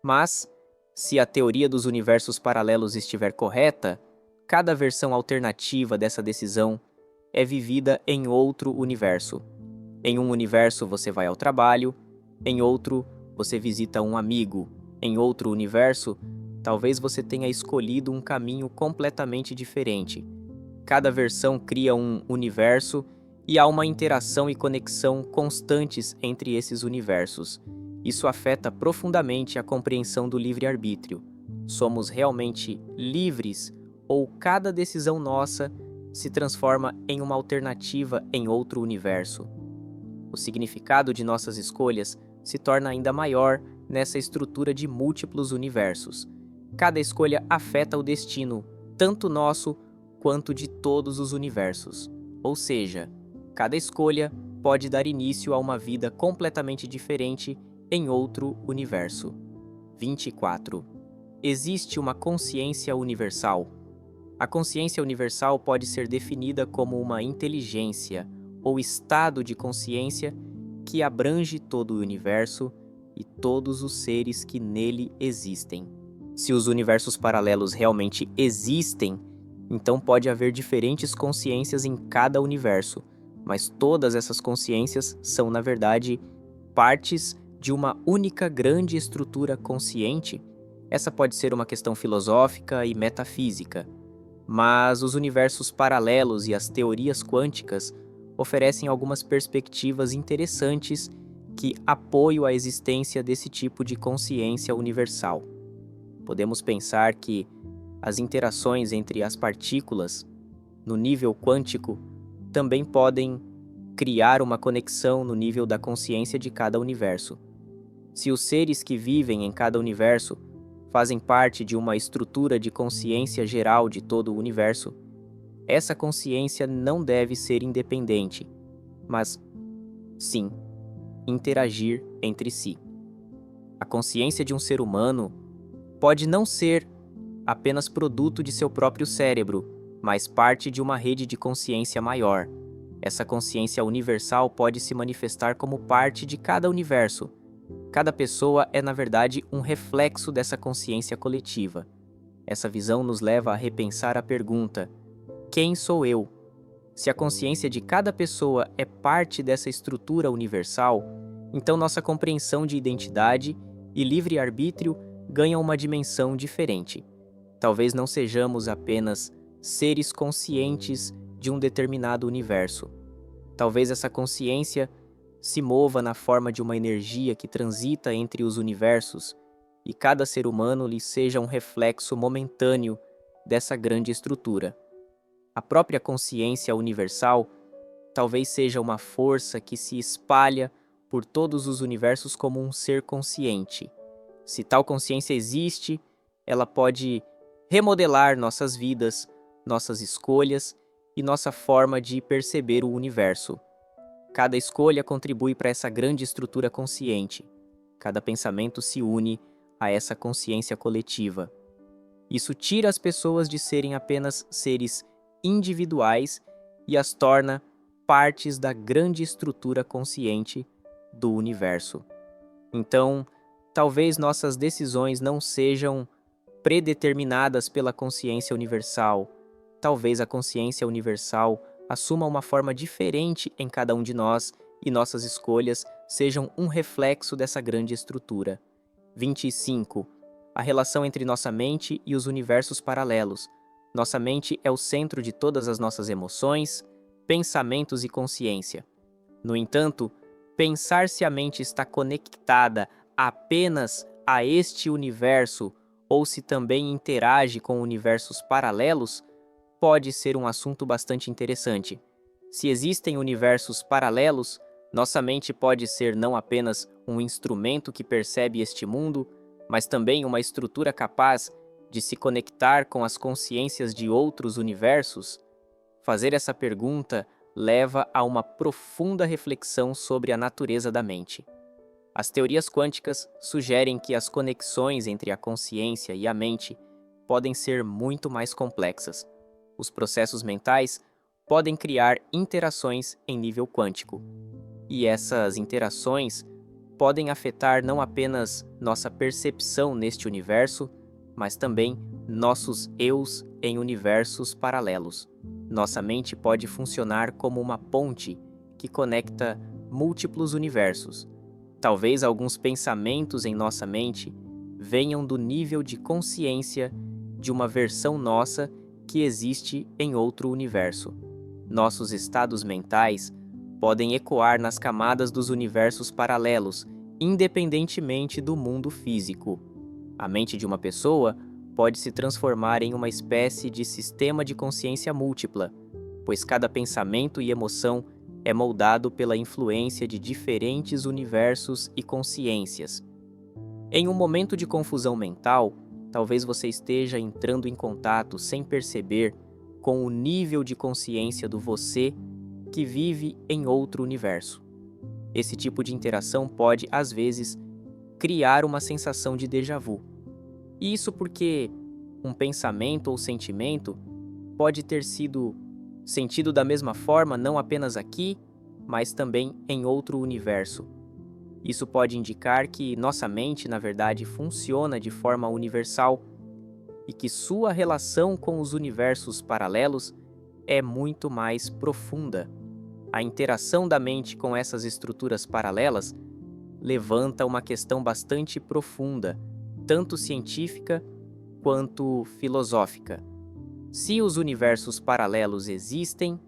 Mas, se a teoria dos universos paralelos estiver correta, cada versão alternativa dessa decisão é vivida em outro universo. Em um universo você vai ao trabalho, em outro você visita um amigo, em outro universo talvez você tenha escolhido um caminho completamente diferente. Cada versão cria um universo e há uma interação e conexão constantes entre esses universos. Isso afeta profundamente a compreensão do livre-arbítrio. Somos realmente livres ou cada decisão nossa se transforma em uma alternativa em outro universo? O significado de nossas escolhas se torna ainda maior nessa estrutura de múltiplos universos. Cada escolha afeta o destino, tanto nosso quanto de todos os universos. Ou seja, cada escolha pode dar início a uma vida completamente diferente em outro universo. 24. Existe uma consciência universal. A consciência universal pode ser definida como uma inteligência ou estado de consciência que abrange todo o universo e todos os seres que nele existem. Se os universos paralelos realmente existem, então pode haver diferentes consciências em cada universo, mas todas essas consciências são, na verdade, partes de uma única grande estrutura consciente. Essa pode ser uma questão filosófica e metafísica, mas os universos paralelos e as teorias quânticas oferecem algumas perspectivas interessantes que apoiam a existência desse tipo de consciência universal. Podemos pensar que as interações entre as partículas, no nível quântico, também podem criar uma conexão no nível da consciência de cada universo. Se os seres que vivem em cada universo fazem parte de uma estrutura de consciência geral de todo o universo, essa consciência não deve ser independente, mas, sim, interagir entre si. A consciência de um ser humano pode não ser apenas produto de seu próprio cérebro, mas parte de uma rede de consciência maior. Essa consciência universal pode se manifestar como parte de cada universo. Cada pessoa é, na verdade, um reflexo dessa consciência coletiva. Essa visão nos leva a repensar a pergunta: quem sou eu? Se a consciência de cada pessoa é parte dessa estrutura universal, então nossa compreensão de identidade e livre-arbítrio ganha uma dimensão diferente. Talvez não sejamos apenas seres conscientes de um determinado universo. Talvez essa consciência se mova na forma de uma energia que transita entre os universos, e cada ser humano lhe seja um reflexo momentâneo dessa grande estrutura. A própria consciência universal talvez seja uma força que se espalha por todos os universos como um ser consciente. Se tal consciência existe, ela pode remodelar nossas vidas, nossas escolhas e nossa forma de perceber o universo. Cada escolha contribui para essa grande estrutura consciente. Cada pensamento se une a essa consciência coletiva. Isso tira as pessoas de serem apenas seres individuais e as torna partes da grande estrutura consciente do universo. Então, talvez nossas decisões não sejam predeterminadas pela consciência universal. Talvez a consciência universal assuma uma forma diferente em cada um de nós e nossas escolhas sejam um reflexo dessa grande estrutura. 25. A relação entre nossa mente e os universos paralelos. Nossa mente é o centro de todas as nossas emoções, pensamentos e consciência. No entanto, pensar se a mente está conectada apenas a este universo ou se também interage com universos paralelos pode ser um assunto bastante interessante. Se existem universos paralelos, nossa mente pode ser não apenas um instrumento que percebe este mundo, mas também uma estrutura capaz de se conectar com as consciências de outros universos? Fazer essa pergunta leva a uma profunda reflexão sobre a natureza da mente. As teorias quânticas sugerem que as conexões entre a consciência e a mente podem ser muito mais complexas. Os processos mentais podem criar interações em nível quântico. E essas interações podem afetar não apenas nossa percepção neste universo, mas também nossos eus em universos paralelos. Nossa mente pode funcionar como uma ponte que conecta múltiplos universos. Talvez alguns pensamentos em nossa mente venham do nível de consciência de uma versão nossa que existe em outro universo. Nossos estados mentais podem ecoar nas camadas dos universos paralelos, independentemente do mundo físico. A mente de uma pessoa pode se transformar em uma espécie de sistema de consciência múltipla, pois cada pensamento e emoção é moldado pela influência de diferentes universos e consciências. Em um momento de confusão mental, talvez você esteja entrando em contato sem perceber com o nível de consciência do você que vive em outro universo. Esse tipo de interação pode, às vezes, criar uma sensação de déjà vu. Isso porque um pensamento ou sentimento pode ter sido sentido da mesma forma não apenas aqui, mas também em outro universo. Isso pode indicar que nossa mente, na verdade, funciona de forma universal e que sua relação com os universos paralelos é muito mais profunda. A interação da mente com essas estruturas paralelas levanta uma questão bastante profunda, tanto científica quanto filosófica. Se os universos paralelos existem,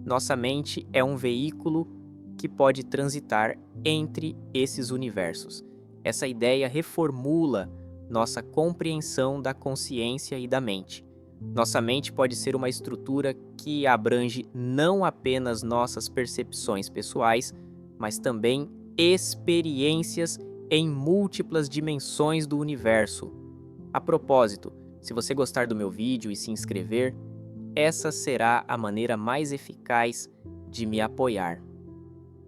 nossa mente é um veículo que pode transitar entre esses universos. Essa ideia reformula nossa compreensão da consciência e da mente. Nossa mente pode ser uma estrutura que abrange não apenas nossas percepções pessoais, mas também experiências em múltiplas dimensões do universo. A propósito, se você gostar do meu vídeo e se inscrever, essa será a maneira mais eficaz de me apoiar.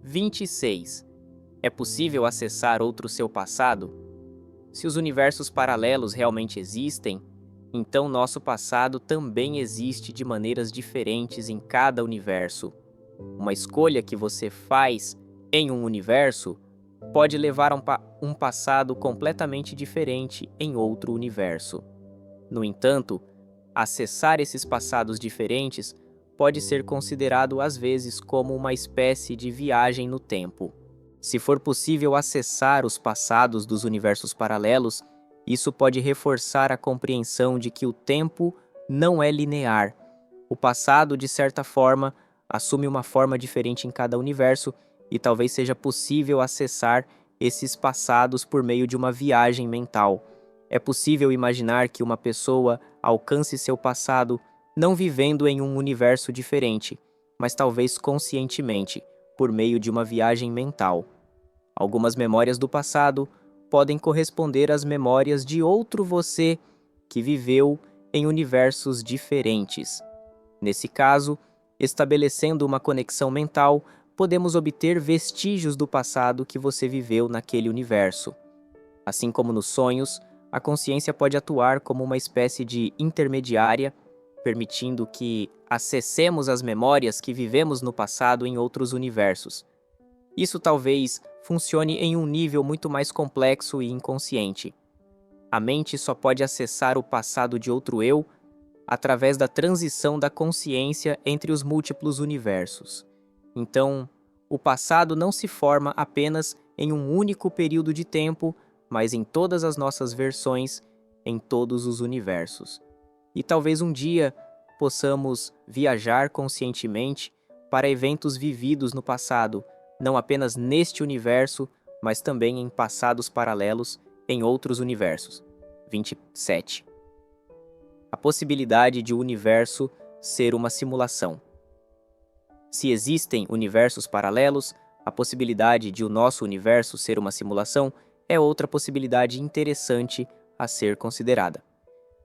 26. É possível acessar outro seu passado? Se os universos paralelos realmente existem, então nosso passado também existe de maneiras diferentes em cada universo. Uma escolha que você faz em um universo pode levar a um passado completamente diferente em outro universo. No entanto, acessar esses passados diferentes pode ser considerado às vezes como uma espécie de viagem no tempo. Se for possível acessar os passados dos universos paralelos, isso pode reforçar a compreensão de que o tempo não é linear O passado, de certa forma, assume uma forma diferente em cada universo e talvez seja possível acessar esses passados por meio de uma viagem mental. É possível imaginar que uma pessoa alcance seu passado não vivendo em um universo diferente, mas talvez conscientemente, por meio de uma viagem mental. Algumas memórias do passado podem corresponder às memórias de outro você que viveu em universos diferentes. Nesse caso, estabelecendo uma conexão mental, podemos obter vestígios do passado que você viveu naquele universo. Assim como nos sonhos, a consciência pode atuar como uma espécie de intermediária, permitindo que acessemos as memórias que vivemos no passado em outros universos. Isso talvez funcione em um nível muito mais complexo e inconsciente. A mente só pode acessar o passado de outro eu através da transição da consciência entre os múltiplos universos. Então, o passado não se forma apenas em um único período de tempo, mas em todas as nossas versões, em todos os universos. E talvez um dia possamos viajar conscientemente para eventos vividos no passado, não apenas neste universo, mas também em passados paralelos em outros universos. 27. A possibilidade de o universo ser uma simulação. Se existem universos paralelos, a possibilidade de o nosso universo ser uma simulação é outra possibilidade interessante a ser considerada.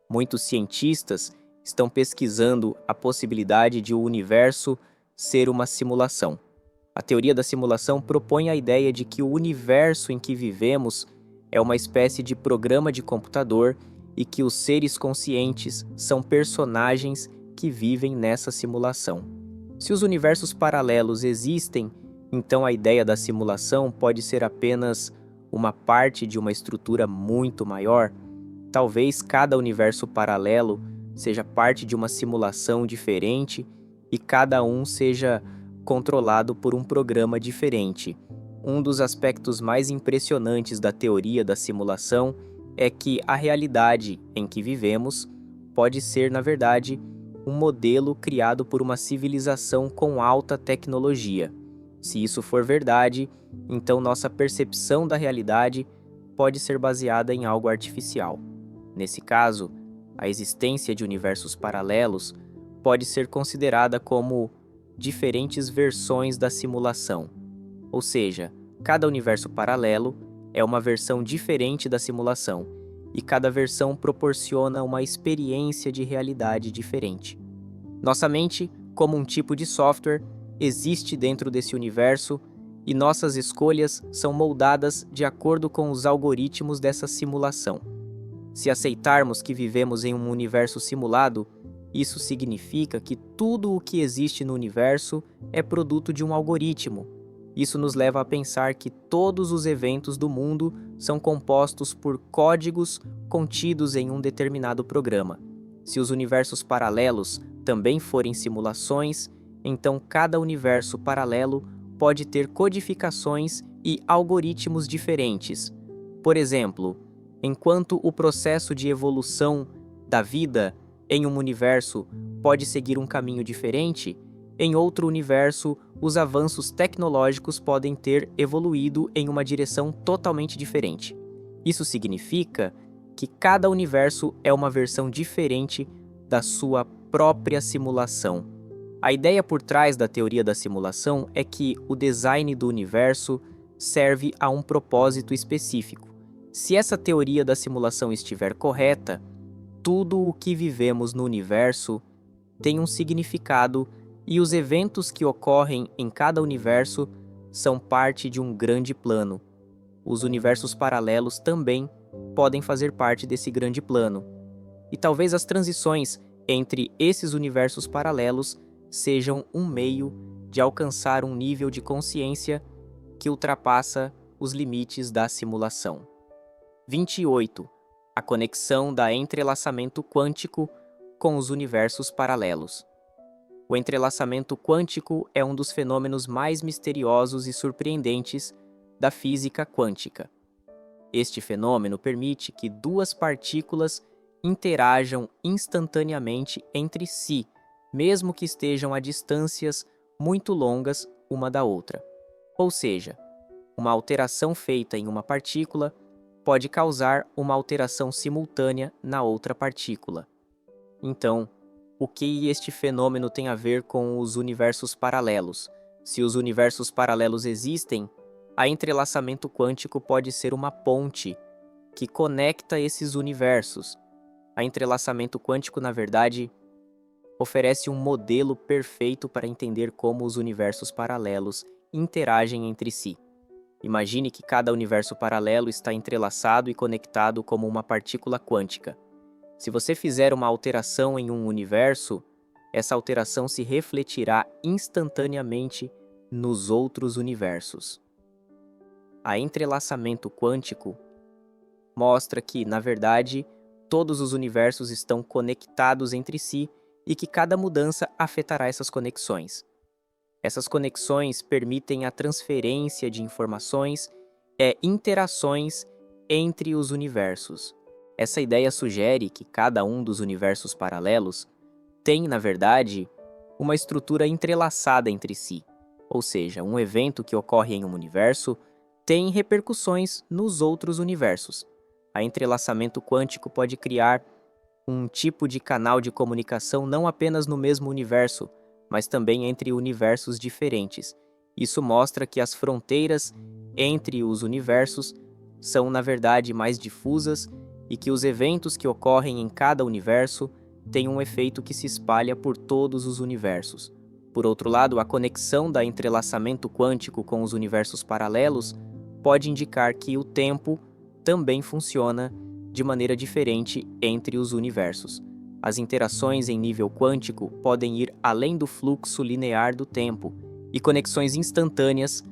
Muitos cientistas estão pesquisando a possibilidade de o universo ser uma simulação. A teoria da simulação propõe a ideia de que o universo em que vivemos é uma espécie de programa de computador e que os seres conscientes são personagens que vivem nessa simulação. Se os universos paralelos existem, então a ideia da simulação pode ser apenas uma parte de uma estrutura muito maior. Talvez cada universo paralelo seja parte de uma simulação diferente e cada um seja controlado por um programa diferente. Um dos aspectos mais impressionantes da teoria da simulação é que a realidade em que vivemos pode ser, na verdade, um modelo criado por uma civilização com alta tecnologia. Se isso for verdade, então nossa percepção da realidade pode ser baseada em algo artificial. Nesse caso, a existência de universos paralelos pode ser considerada como diferentes versões da simulação. Ou seja, cada universo paralelo é uma versão diferente da simulação, e cada versão proporciona uma experiência de realidade diferente. Nossa mente, como um tipo de software, existe dentro desse universo e nossas escolhas são moldadas de acordo com os algoritmos dessa simulação. Se aceitarmos que vivemos em um universo simulado, isso significa que tudo o que existe no universo é produto de um algoritmo. Isso nos leva a pensar que todos os eventos do mundo são compostos por códigos contidos em um determinado programa. Se os universos paralelos também forem simulações, então cada universo paralelo pode ter codificações e algoritmos diferentes. Por exemplo, enquanto o processo de evolução da vida em um universo pode seguir um caminho diferente, em outro universo, os avanços tecnológicos podem ter evoluído em uma direção totalmente diferente. Isso significa que cada universo é uma versão diferente da sua própria simulação. A ideia por trás da teoria da simulação é que o design do universo serve a um propósito específico. Se essa teoria da simulação estiver correta, tudo o que vivemos no universo tem um significado e os eventos que ocorrem em cada universo são parte de um grande plano. Os universos paralelos também podem fazer parte desse grande plano. E talvez as transições entre esses universos paralelos sejam um meio de alcançar um nível de consciência que ultrapassa os limites da simulação. 28. A conexão da entrelaçamento quântico com os universos paralelos. O entrelaçamento quântico é um dos fenômenos mais misteriosos e surpreendentes da física quântica. Este fenômeno permite que duas partículas interajam instantaneamente entre si, mesmo que estejam a distâncias muito longas uma da outra. Ou seja, uma alteração feita em uma partícula pode causar uma alteração simultânea na outra partícula. Então, o que este fenômeno tem a ver com os universos paralelos? Se os universos paralelos existem, o entrelaçamento quântico pode ser uma ponte que conecta esses universos. O entrelaçamento quântico, na verdade, oferece um modelo perfeito para entender como os universos paralelos interagem entre si. Imagine que cada universo paralelo está entrelaçado e conectado como uma partícula quântica. Se você fizer uma alteração em um universo, essa alteração se refletirá instantaneamente nos outros universos. O entrelaçamento quântico mostra que, na verdade, todos os universos estão conectados entre si e que cada mudança afetará essas conexões. Essas conexões permitem a transferência de informações e interações entre os universos. Essa ideia sugere que cada um dos universos paralelos tem, na verdade, uma estrutura entrelaçada entre si, ou seja, um evento que ocorre em um universo tem repercussões nos outros universos. O entrelaçamento quântico pode criar um tipo de canal de comunicação não apenas no mesmo universo, mas também entre universos diferentes. Isso mostra que as fronteiras entre os universos são, na verdade, mais difusas e que os eventos que ocorrem em cada universo têm um efeito que se espalha por todos os universos. Por outro lado, a conexão do entrelaçamento quântico com os universos paralelos pode indicar que o tempo também funciona de maneira diferente entre os universos. As interações em nível quântico podem ir além do fluxo linear do tempo, e conexões instantâneas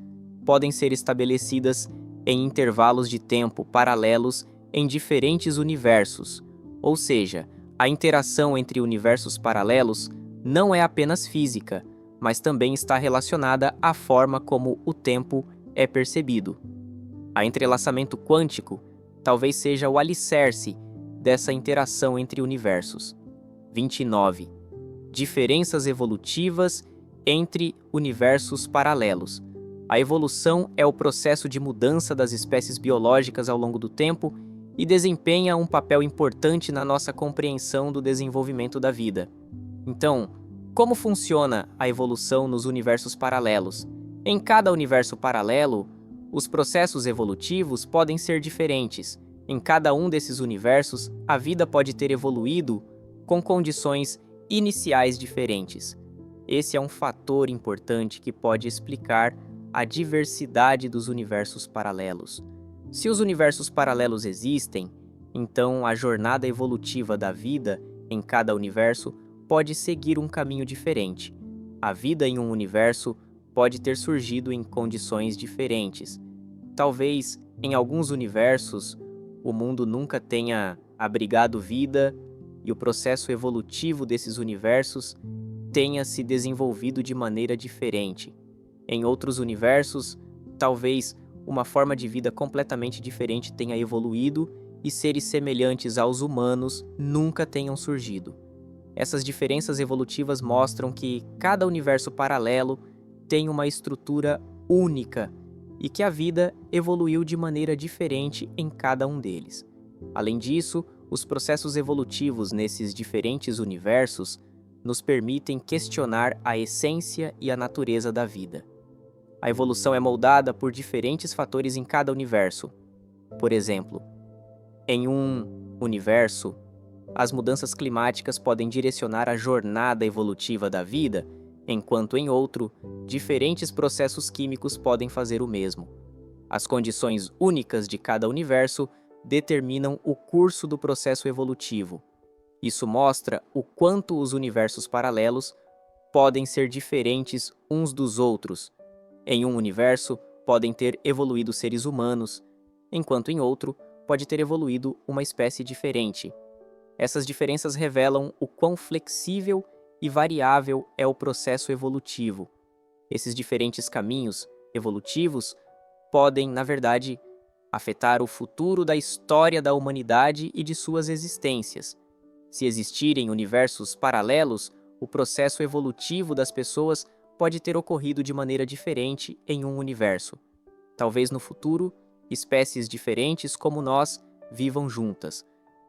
podem ser estabelecidas em intervalos de tempo paralelos em diferentes universos. Ou seja, a interação entre universos paralelos não é apenas física, mas também está relacionada à forma como o tempo é percebido. O entrelaçamento quântico talvez seja o alicerce dessa interação entre universos. 29. Diferenças evolutivas entre universos paralelos. A evolução é o processo de mudança das espécies biológicas ao longo do tempo e desempenha um papel importante na nossa compreensão do desenvolvimento da vida. Então, como funciona a evolução nos universos paralelos? Em cada universo paralelo, os processos evolutivos podem ser diferentes. Em cada um desses universos, a vida pode ter evoluído com condições iniciais diferentes. Esse é um fator importante que pode explicar a diversidade dos universos paralelos. Se os universos paralelos existem, então a jornada evolutiva da vida em cada universo pode seguir um caminho diferente. A vida em um universo pode ter surgido em condições diferentes. Talvez, em alguns universos, o mundo nunca tenha abrigado vida e o processo evolutivo desses universos tenha se desenvolvido de maneira diferente. Em outros universos, talvez uma forma de vida completamente diferente tenha evoluído e seres semelhantes aos humanos nunca tenham surgido. Essas diferenças evolutivas mostram que cada universo paralelo tem uma estrutura única e que a vida evoluiu de maneira diferente em cada um deles. Além disso, os processos evolutivos nesses diferentes universos nos permitem questionar a essência e a natureza da vida. A evolução é moldada por diferentes fatores em cada universo. Por exemplo, em um universo, as mudanças climáticas podem direcionar a jornada evolutiva da vida, enquanto em outro, diferentes processos químicos podem fazer o mesmo. As condições únicas de cada universo determinam o curso do processo evolutivo. Isso mostra o quanto os universos paralelos podem ser diferentes uns dos outros. Em um universo, podem ter evoluído seres humanos, enquanto em outro, pode ter evoluído uma espécie diferente. Essas diferenças revelam o quão flexível e variável é o processo evolutivo. Esses diferentes caminhos evolutivos podem, na verdade, afetar o futuro da história da humanidade e de suas existências. Se existirem universos paralelos, o processo evolutivo das pessoas pode ter ocorrido de maneira diferente em um universo. Talvez no futuro, espécies diferentes como nós vivam juntas.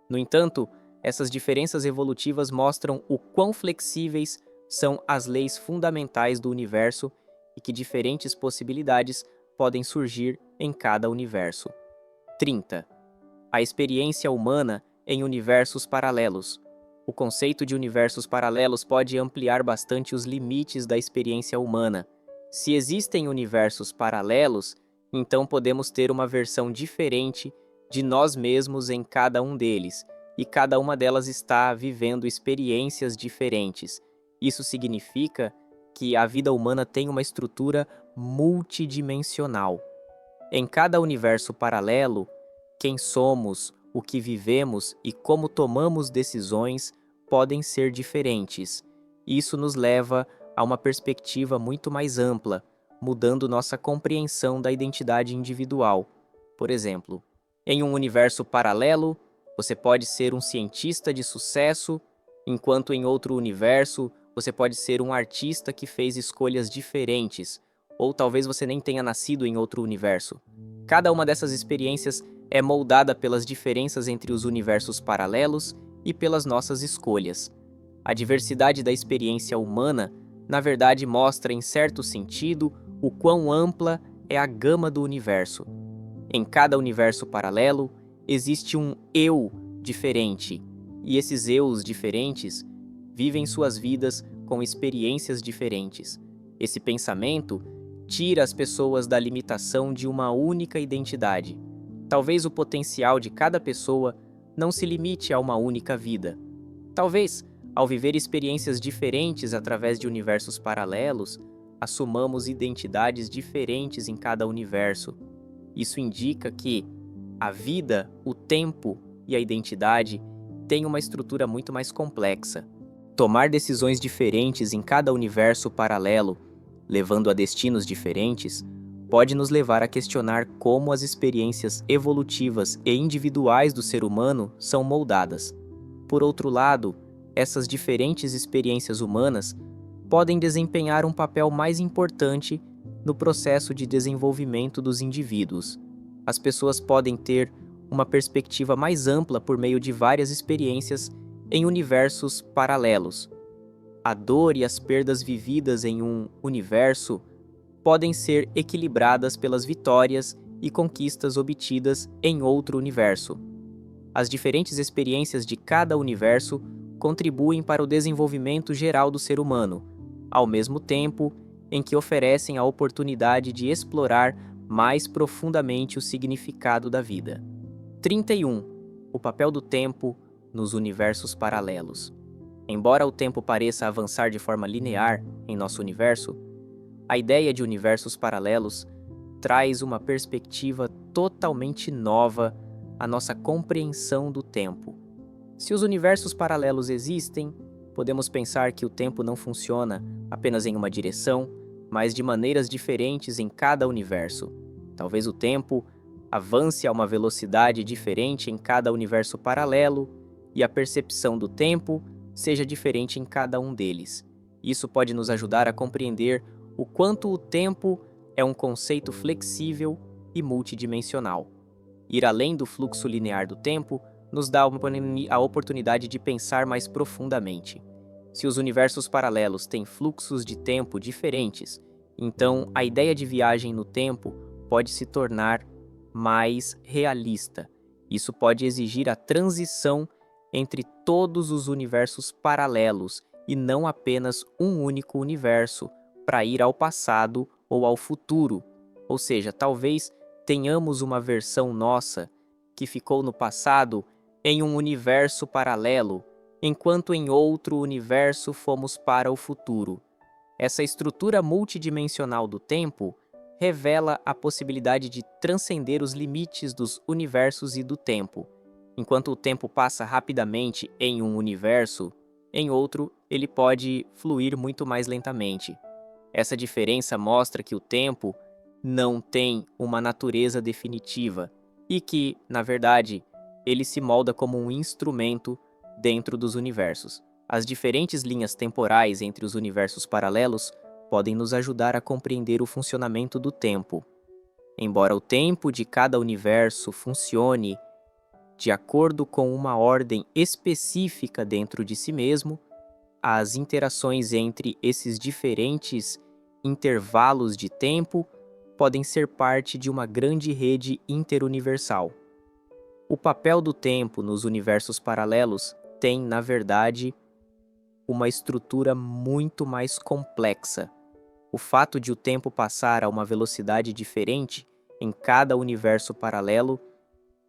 No entanto, essas diferenças evolutivas mostram o quão flexíveis são as leis fundamentais do universo e que diferentes possibilidades podem surgir em cada universo. 30. A experiência humana em universos paralelos. O conceito de universos paralelos pode ampliar bastante os limites da experiência humana. Se existem universos paralelos, então podemos ter uma versão diferente de nós mesmos em cada um deles, e cada uma delas está vivendo experiências diferentes. Isso significa que a vida humana tem uma estrutura multidimensional. Em cada universo paralelo, quem somos, o que vivemos e como tomamos decisões podem ser diferentes. Isso nos leva a uma perspectiva muito mais ampla, mudando nossa compreensão da identidade individual. Por exemplo, em um universo paralelo, você pode ser um cientista de sucesso, enquanto em outro universo, você pode ser um artista que fez escolhas diferentes, ou talvez você nem tenha nascido em outro universo. Cada uma dessas experiências é moldada pelas diferenças entre os universos paralelos e pelas nossas escolhas. A diversidade da experiência humana, na verdade, mostra, em certo sentido, o quão ampla é a gama do universo. Em cada universo paralelo, existe um eu diferente, e esses eus diferentes vivem suas vidas com experiências diferentes. Esse pensamento tira as pessoas da limitação de uma única identidade. Talvez o potencial de cada pessoa não se limite a uma única vida. Talvez, ao viver experiências diferentes através de universos paralelos, assumamos identidades diferentes em cada universo. Isso indica que a vida, o tempo e a identidade têm uma estrutura muito mais complexa. Tomar decisões diferentes em cada universo paralelo, levando a destinos diferentes, pode nos levar a questionar como as experiências evolutivas e individuais do ser humano são moldadas. Por outro lado, essas diferentes experiências humanas podem desempenhar um papel mais importante no processo de desenvolvimento dos indivíduos. As pessoas podem ter uma perspectiva mais ampla por meio de várias experiências em universos paralelos. A dor e as perdas vividas em um universo podem ser equilibradas pelas vitórias e conquistas obtidas em outro universo. As diferentes experiências de cada universo contribuem para o desenvolvimento geral do ser humano, ao mesmo tempo em que oferecem a oportunidade de explorar mais profundamente o significado da vida. 31. O papel do tempo nos universos paralelos. Embora o tempo pareça avançar de forma linear em nosso universo, a ideia de universos paralelos traz uma perspectiva totalmente nova à nossa compreensão do tempo. Se os universos paralelos existem, podemos pensar que o tempo não funciona apenas em uma direção, mas de maneiras diferentes em cada universo. Talvez o tempo avance a uma velocidade diferente em cada universo paralelo e a percepção do tempo seja diferente em cada um deles. Isso pode nos ajudar a compreender o quanto o tempo é um conceito flexível e multidimensional. Ir além do fluxo linear do tempo nos dá a oportunidade de pensar mais profundamente. Se os universos paralelos têm fluxos de tempo diferentes, então a ideia de viagem no tempo pode se tornar mais realista. Isso pode exigir a transição entre todos os universos paralelos e não apenas um único universo para ir ao passado ou ao futuro. Ou seja, talvez tenhamos uma versão nossa que ficou no passado em um universo paralelo, enquanto em outro universo fomos para o futuro. Essa estrutura multidimensional do tempo revela a possibilidade de transcender os limites dos universos e do tempo. Enquanto o tempo passa rapidamente em um universo, em outro ele pode fluir muito mais lentamente. Essa diferença mostra que o tempo não tem uma natureza definitiva e que, na verdade, ele se molda como um instrumento dentro dos universos. As diferentes linhas temporais entre os universos paralelos podem nos ajudar a compreender o funcionamento do tempo. Embora o tempo de cada universo funcione de acordo com uma ordem específica dentro de si mesmo, as interações entre esses diferentes intervalos de tempo podem ser parte de uma grande rede interuniversal. O papel do tempo nos universos paralelos tem, na verdade, uma estrutura muito mais complexa. O fato de o tempo passar a uma velocidade diferente em cada universo paralelo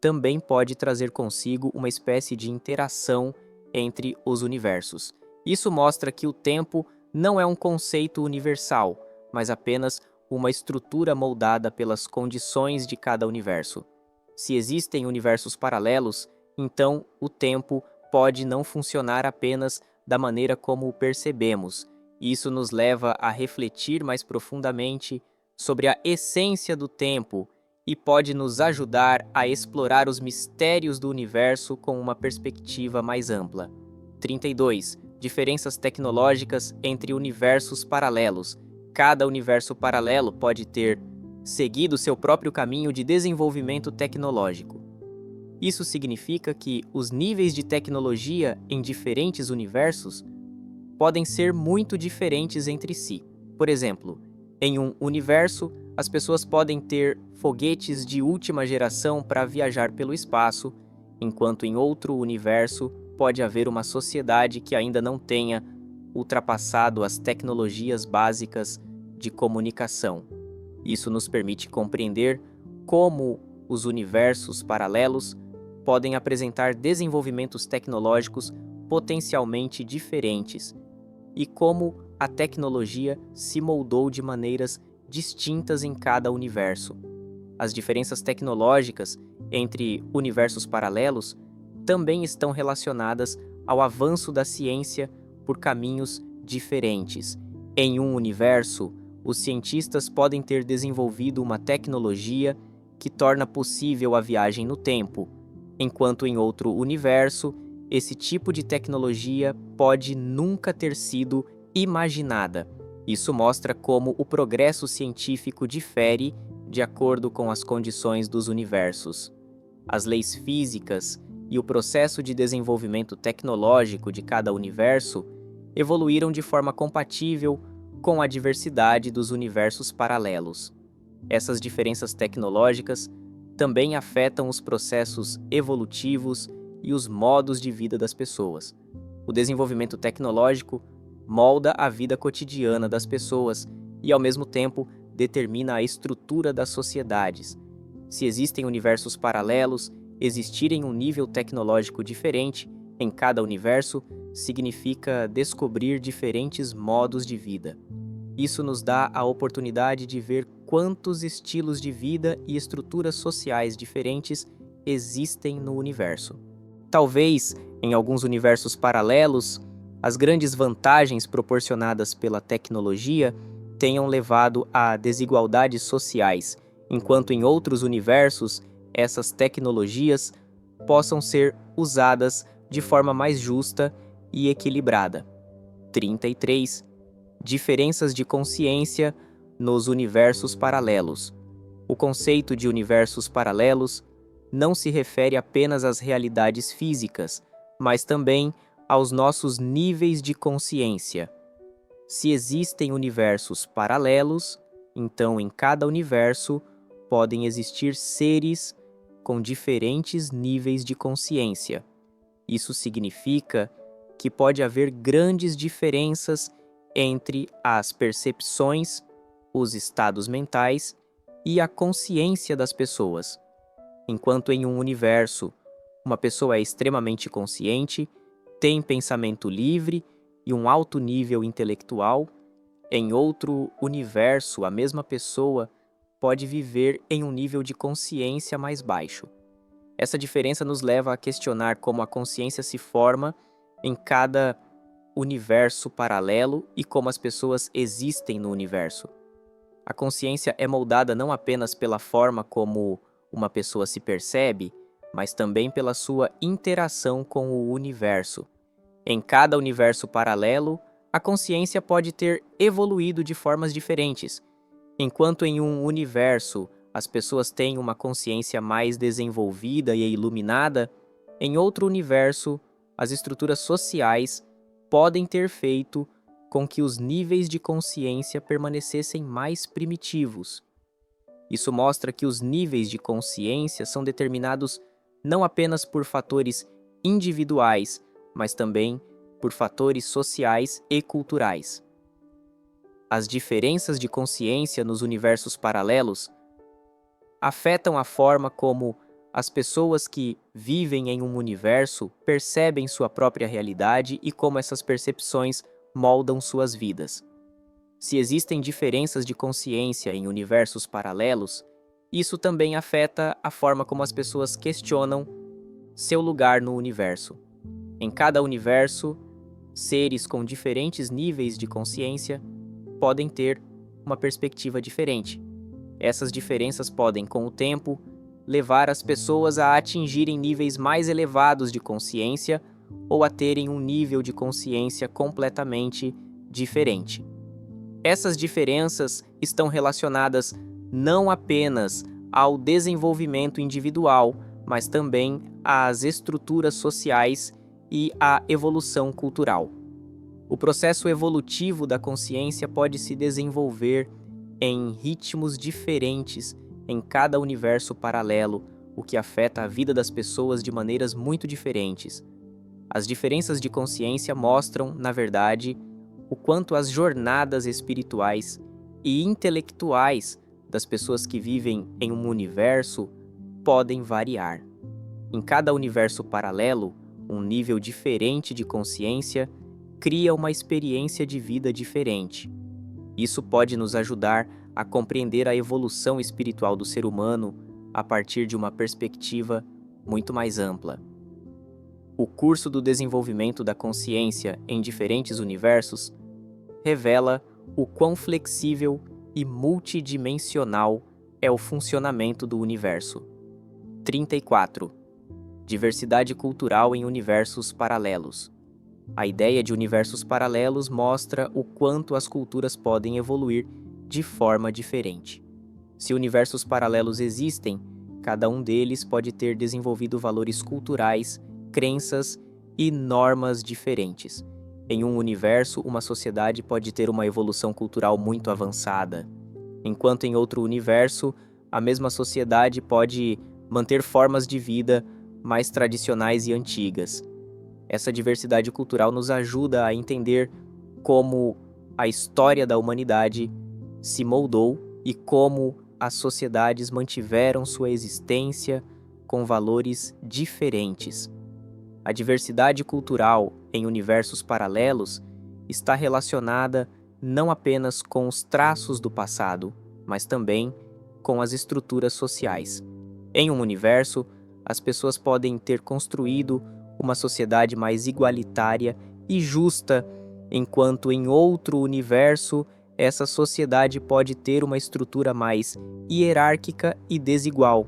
também pode trazer consigo uma espécie de interação entre os universos. Isso mostra que o tempo não é um conceito universal, mas apenas uma estrutura moldada pelas condições de cada universo. Se existem universos paralelos, então o tempo pode não funcionar apenas da maneira como o percebemos. Isso nos leva a refletir mais profundamente sobre a essência do tempo e pode nos ajudar a explorar os mistérios do universo com uma perspectiva mais ampla. 32. Diferenças tecnológicas entre universos paralelos. Cada universo paralelo pode ter seguido seu próprio caminho de desenvolvimento tecnológico. Isso significa que os níveis de tecnologia em diferentes universos podem ser muito diferentes entre si. Por exemplo, em um universo, as pessoas podem ter foguetes de última geração para viajar pelo espaço, enquanto em outro universo pode haver uma sociedade que ainda não tenha ultrapassado as tecnologias básicas de comunicação. Isso nos permite compreender como os universos paralelos podem apresentar desenvolvimentos tecnológicos potencialmente diferentes e como a tecnologia se moldou de maneiras distintas em cada universo. As diferenças tecnológicas entre universos paralelos também estão relacionadas ao avanço da ciência por caminhos diferentes. Em um universo, os cientistas podem ter desenvolvido uma tecnologia que torna possível a viagem no tempo, enquanto em outro universo, esse tipo de tecnologia pode nunca ter sido imaginada. Isso mostra como o progresso científico difere de acordo com as condições dos universos. As leis físicas e o processo de desenvolvimento tecnológico de cada universo evoluíram de forma compatível com a diversidade dos universos paralelos. Essas diferenças tecnológicas também afetam os processos evolutivos e os modos de vida das pessoas. O desenvolvimento tecnológico molda a vida cotidiana das pessoas e, ao mesmo tempo, determina a estrutura das sociedades. Se existem universos paralelos, existirem um nível tecnológico diferente em cada universo significa descobrir diferentes modos de vida. Isso nos dá a oportunidade de ver quantos estilos de vida e estruturas sociais diferentes existem no universo. Talvez, em alguns universos paralelos, as grandes vantagens proporcionadas pela tecnologia tenham levado a desigualdades sociais, enquanto em outros universos essas tecnologias possam ser usadas de forma mais justa e equilibrada. 33. Diferenças de consciência nos universos paralelos. O conceito de universos paralelos não se refere apenas às realidades físicas, mas também aos nossos níveis de consciência. Se existem universos paralelos, então em cada universo podem existir seres com diferentes níveis de consciência. Isso significa que pode haver grandes diferenças entre as percepções, os estados mentais e a consciência das pessoas. Enquanto em um universo, uma pessoa é extremamente consciente, tem pensamento livre e um alto nível intelectual, em outro universo, a mesma pessoa pode viver em um nível de consciência mais baixo. Essa diferença nos leva a questionar como a consciência se forma em cada universo paralelo e como as pessoas existem no universo. A consciência é moldada não apenas pela forma como uma pessoa se percebe, mas também pela sua interação com o universo. Em cada universo paralelo, a consciência pode ter evoluído de formas diferentes. Enquanto em um universo as pessoas têm uma consciência mais desenvolvida e iluminada, em outro universo as estruturas sociais podem ter feito com que os níveis de consciência permanecessem mais primitivos. Isso mostra que os níveis de consciência são determinados não apenas por fatores individuais, mas também por fatores sociais e culturais. As diferenças de consciência nos universos paralelos afetam a forma como as pessoas que vivem em um universo percebem sua própria realidade e como essas percepções moldam suas vidas. Se existem diferenças de consciência em universos paralelos, isso também afeta a forma como as pessoas questionam seu lugar no universo. Em cada universo, seres com diferentes níveis de consciência podem ter uma perspectiva diferente. Essas diferenças podem, com o tempo, levar as pessoas a atingirem níveis mais elevados de consciência ou a terem um nível de consciência completamente diferente. Essas diferenças estão relacionadas não apenas ao desenvolvimento individual, mas também às estruturas sociais e à evolução cultural. O processo evolutivo da consciência pode se desenvolver em ritmos diferentes em cada universo paralelo, o que afeta a vida das pessoas de maneiras muito diferentes. As diferenças de consciência mostram, na verdade, o quanto as jornadas espirituais e intelectuais das pessoas que vivem em um universo podem variar. Em cada universo paralelo, um nível diferente de consciência cria uma experiência de vida diferente. Isso pode nos ajudar a compreender a evolução espiritual do ser humano a partir de uma perspectiva muito mais ampla. O curso do desenvolvimento da consciência em diferentes universos revela o quão flexível e multidimensional é o funcionamento do universo. 34. Diversidade cultural em universos paralelos. A ideia de universos paralelos mostra o quanto as culturas podem evoluir de forma diferente. Se universos paralelos existem, cada um deles pode ter desenvolvido valores culturais, crenças e normas diferentes. Em um universo, uma sociedade pode ter uma evolução cultural muito avançada, enquanto em outro universo, a mesma sociedade pode manter formas de vida mais tradicionais e antigas. Essa diversidade cultural nos ajuda a entender como a história da humanidade se moldou e como as sociedades mantiveram sua existência com valores diferentes. A diversidade cultural em universos paralelos está relacionada não apenas com os traços do passado, mas também com as estruturas sociais. Em um universo, as pessoas podem ter construído uma sociedade mais igualitária e justa, enquanto em outro universo, essa sociedade pode ter uma estrutura mais hierárquica e desigual.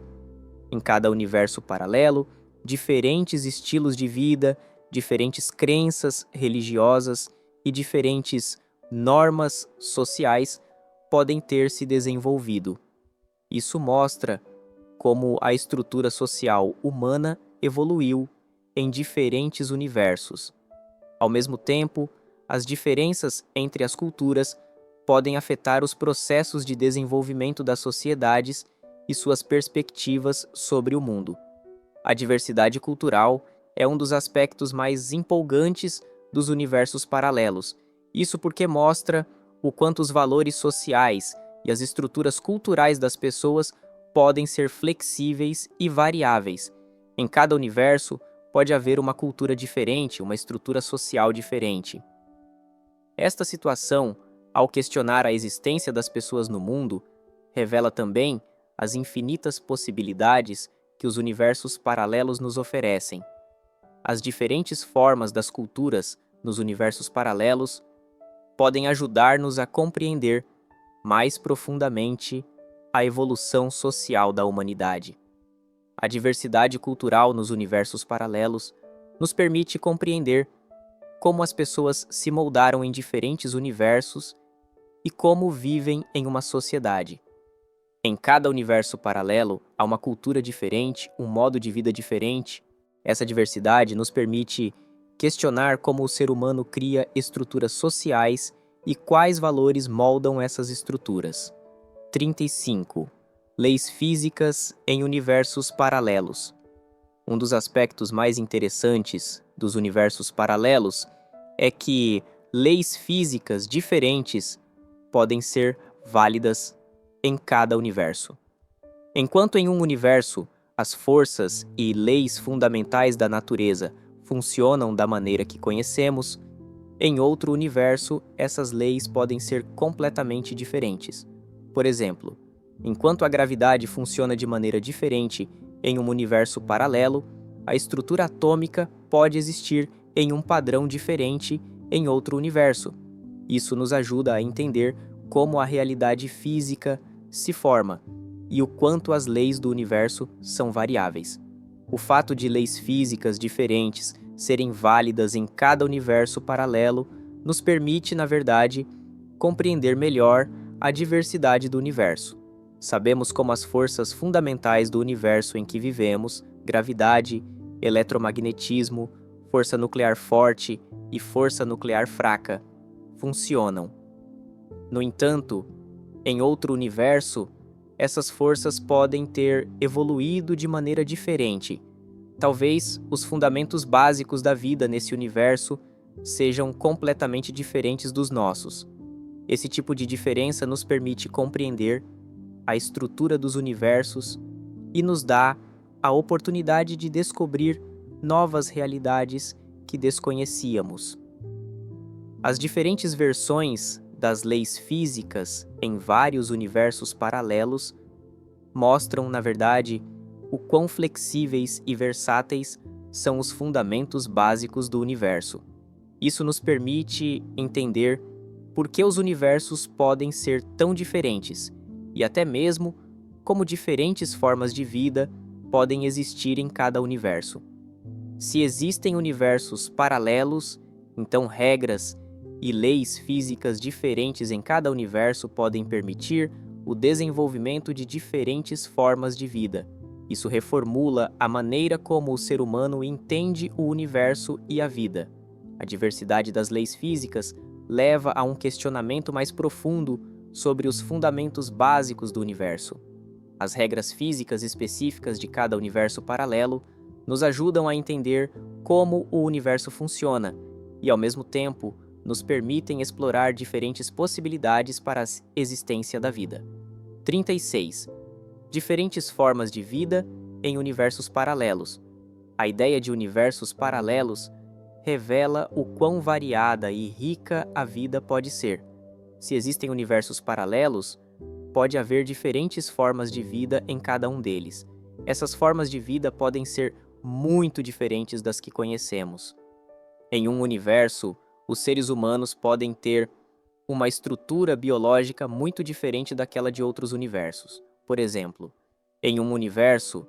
Em cada universo paralelo, diferentes estilos de vida, diferentes crenças religiosas e diferentes normas sociais podem ter se desenvolvido. Isso mostra como a estrutura social humana evoluiu em diferentes universos. Ao mesmo tempo, as diferenças entre as culturas podem afetar os processos de desenvolvimento das sociedades e suas perspectivas sobre o mundo. A diversidade cultural é um dos aspectos mais empolgantes dos universos paralelos. Isso porque mostra o quanto os valores sociais e as estruturas culturais das pessoas podem ser flexíveis e variáveis. Em cada universo, pode haver uma cultura diferente, uma estrutura social diferente. Esta situação, ao questionar a existência das pessoas no mundo, revela também as infinitas possibilidades que os universos paralelos nos oferecem. As diferentes formas das culturas nos universos paralelos podem ajudar-nos a compreender mais profundamente a evolução social da humanidade. A diversidade cultural nos universos paralelos nos permite compreender como as pessoas se moldaram em diferentes universos e como vivem em uma sociedade. Em cada universo paralelo, há uma cultura diferente, um modo de vida diferente. Essa diversidade nos permite questionar como o ser humano cria estruturas sociais e quais valores moldam essas estruturas. 35. Leis físicas em universos paralelos. Um dos aspectos mais interessantes dos universos paralelos é que leis físicas diferentes podem ser válidas em cada universo. Enquanto em um universo as forças e leis fundamentais da natureza funcionam da maneira que conhecemos, em outro universo essas leis podem ser completamente diferentes. Por exemplo, enquanto a gravidade funciona de maneira diferente em um universo paralelo, a estrutura atômica pode existir em um padrão diferente em outro universo. Isso nos ajuda a entender como a realidade física se forma e o quanto as leis do universo são variáveis. O fato de leis físicas diferentes serem válidas em cada universo paralelo nos permite, na verdade, compreender melhor a diversidade do universo. Sabemos como as forças fundamentais do universo em que vivemos, gravidade, eletromagnetismo, força nuclear forte e força nuclear fraca, funcionam. No entanto, em outro universo, essas forças podem ter evoluído de maneira diferente. Talvez os fundamentos básicos da vida nesse universo sejam completamente diferentes dos nossos. Esse tipo de diferença nos permite compreender a estrutura dos universos e nos dá a oportunidade de descobrir novas realidades que desconhecíamos. As diferentes versões das leis físicas em vários universos paralelos mostram, na verdade, o quão flexíveis e versáteis são os fundamentos básicos do universo. Isso nos permite entender por que os universos podem ser tão diferentes e até mesmo como diferentes formas de vida podem existir em cada universo. Se existem universos paralelos, então regras e leis físicas diferentes em cada universo podem permitir o desenvolvimento de diferentes formas de vida. Isso reformula a maneira como o ser humano entende o universo e a vida. A diversidade das leis físicas leva a um questionamento mais profundo sobre os fundamentos básicos do universo. As regras físicas específicas de cada universo paralelo nos ajudam a entender como o universo funciona e, ao mesmo tempo, nos permitem explorar diferentes possibilidades para a existência da vida. 36. Diferentes formas de vida em universos paralelos. A ideia de universos paralelos revela o quão variada e rica a vida pode ser. Se existem universos paralelos, pode haver diferentes formas de vida em cada um deles. Essas formas de vida podem ser muito diferentes das que conhecemos. Em um universo, os seres humanos podem ter uma estrutura biológica muito diferente daquela de outros universos. Por exemplo, em um universo,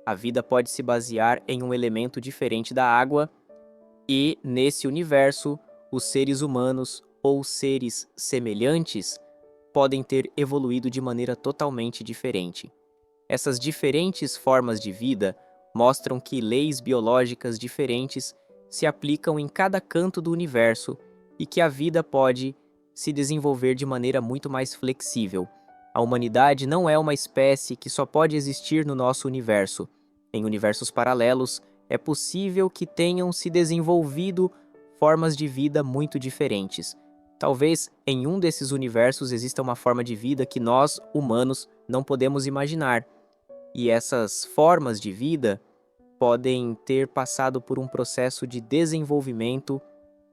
a vida pode se basear em um elemento diferente da água e, nesse universo, os seres humanos ou seres semelhantes podem ter evoluído de maneira totalmente diferente. Essas diferentes formas de vida mostram que leis biológicas diferentes se aplicam em cada canto do universo e que a vida pode se desenvolver de maneira muito mais flexível. A humanidade não é uma espécie que só pode existir no nosso universo. Em universos paralelos, é possível que tenham se desenvolvido formas de vida muito diferentes. Talvez em um desses universos exista uma forma de vida que nós, humanos, não podemos imaginar. E essas formas de vida podem ter passado por um processo de desenvolvimento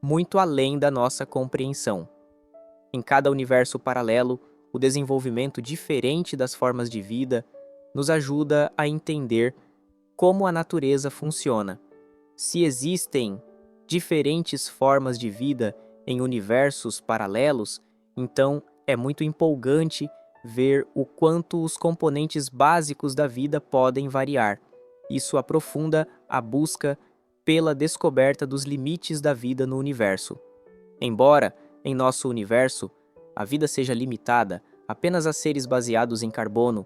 muito além da nossa compreensão. Em cada universo paralelo, o desenvolvimento diferente das formas de vida nos ajuda a entender como a natureza funciona. Se existem diferentes formas de vida em universos paralelos, então é muito empolgante ver o quanto os componentes básicos da vida podem variar. Isso aprofunda a busca pela descoberta dos limites da vida no universo. Embora, em nosso universo, a vida seja limitada apenas a seres baseados em carbono,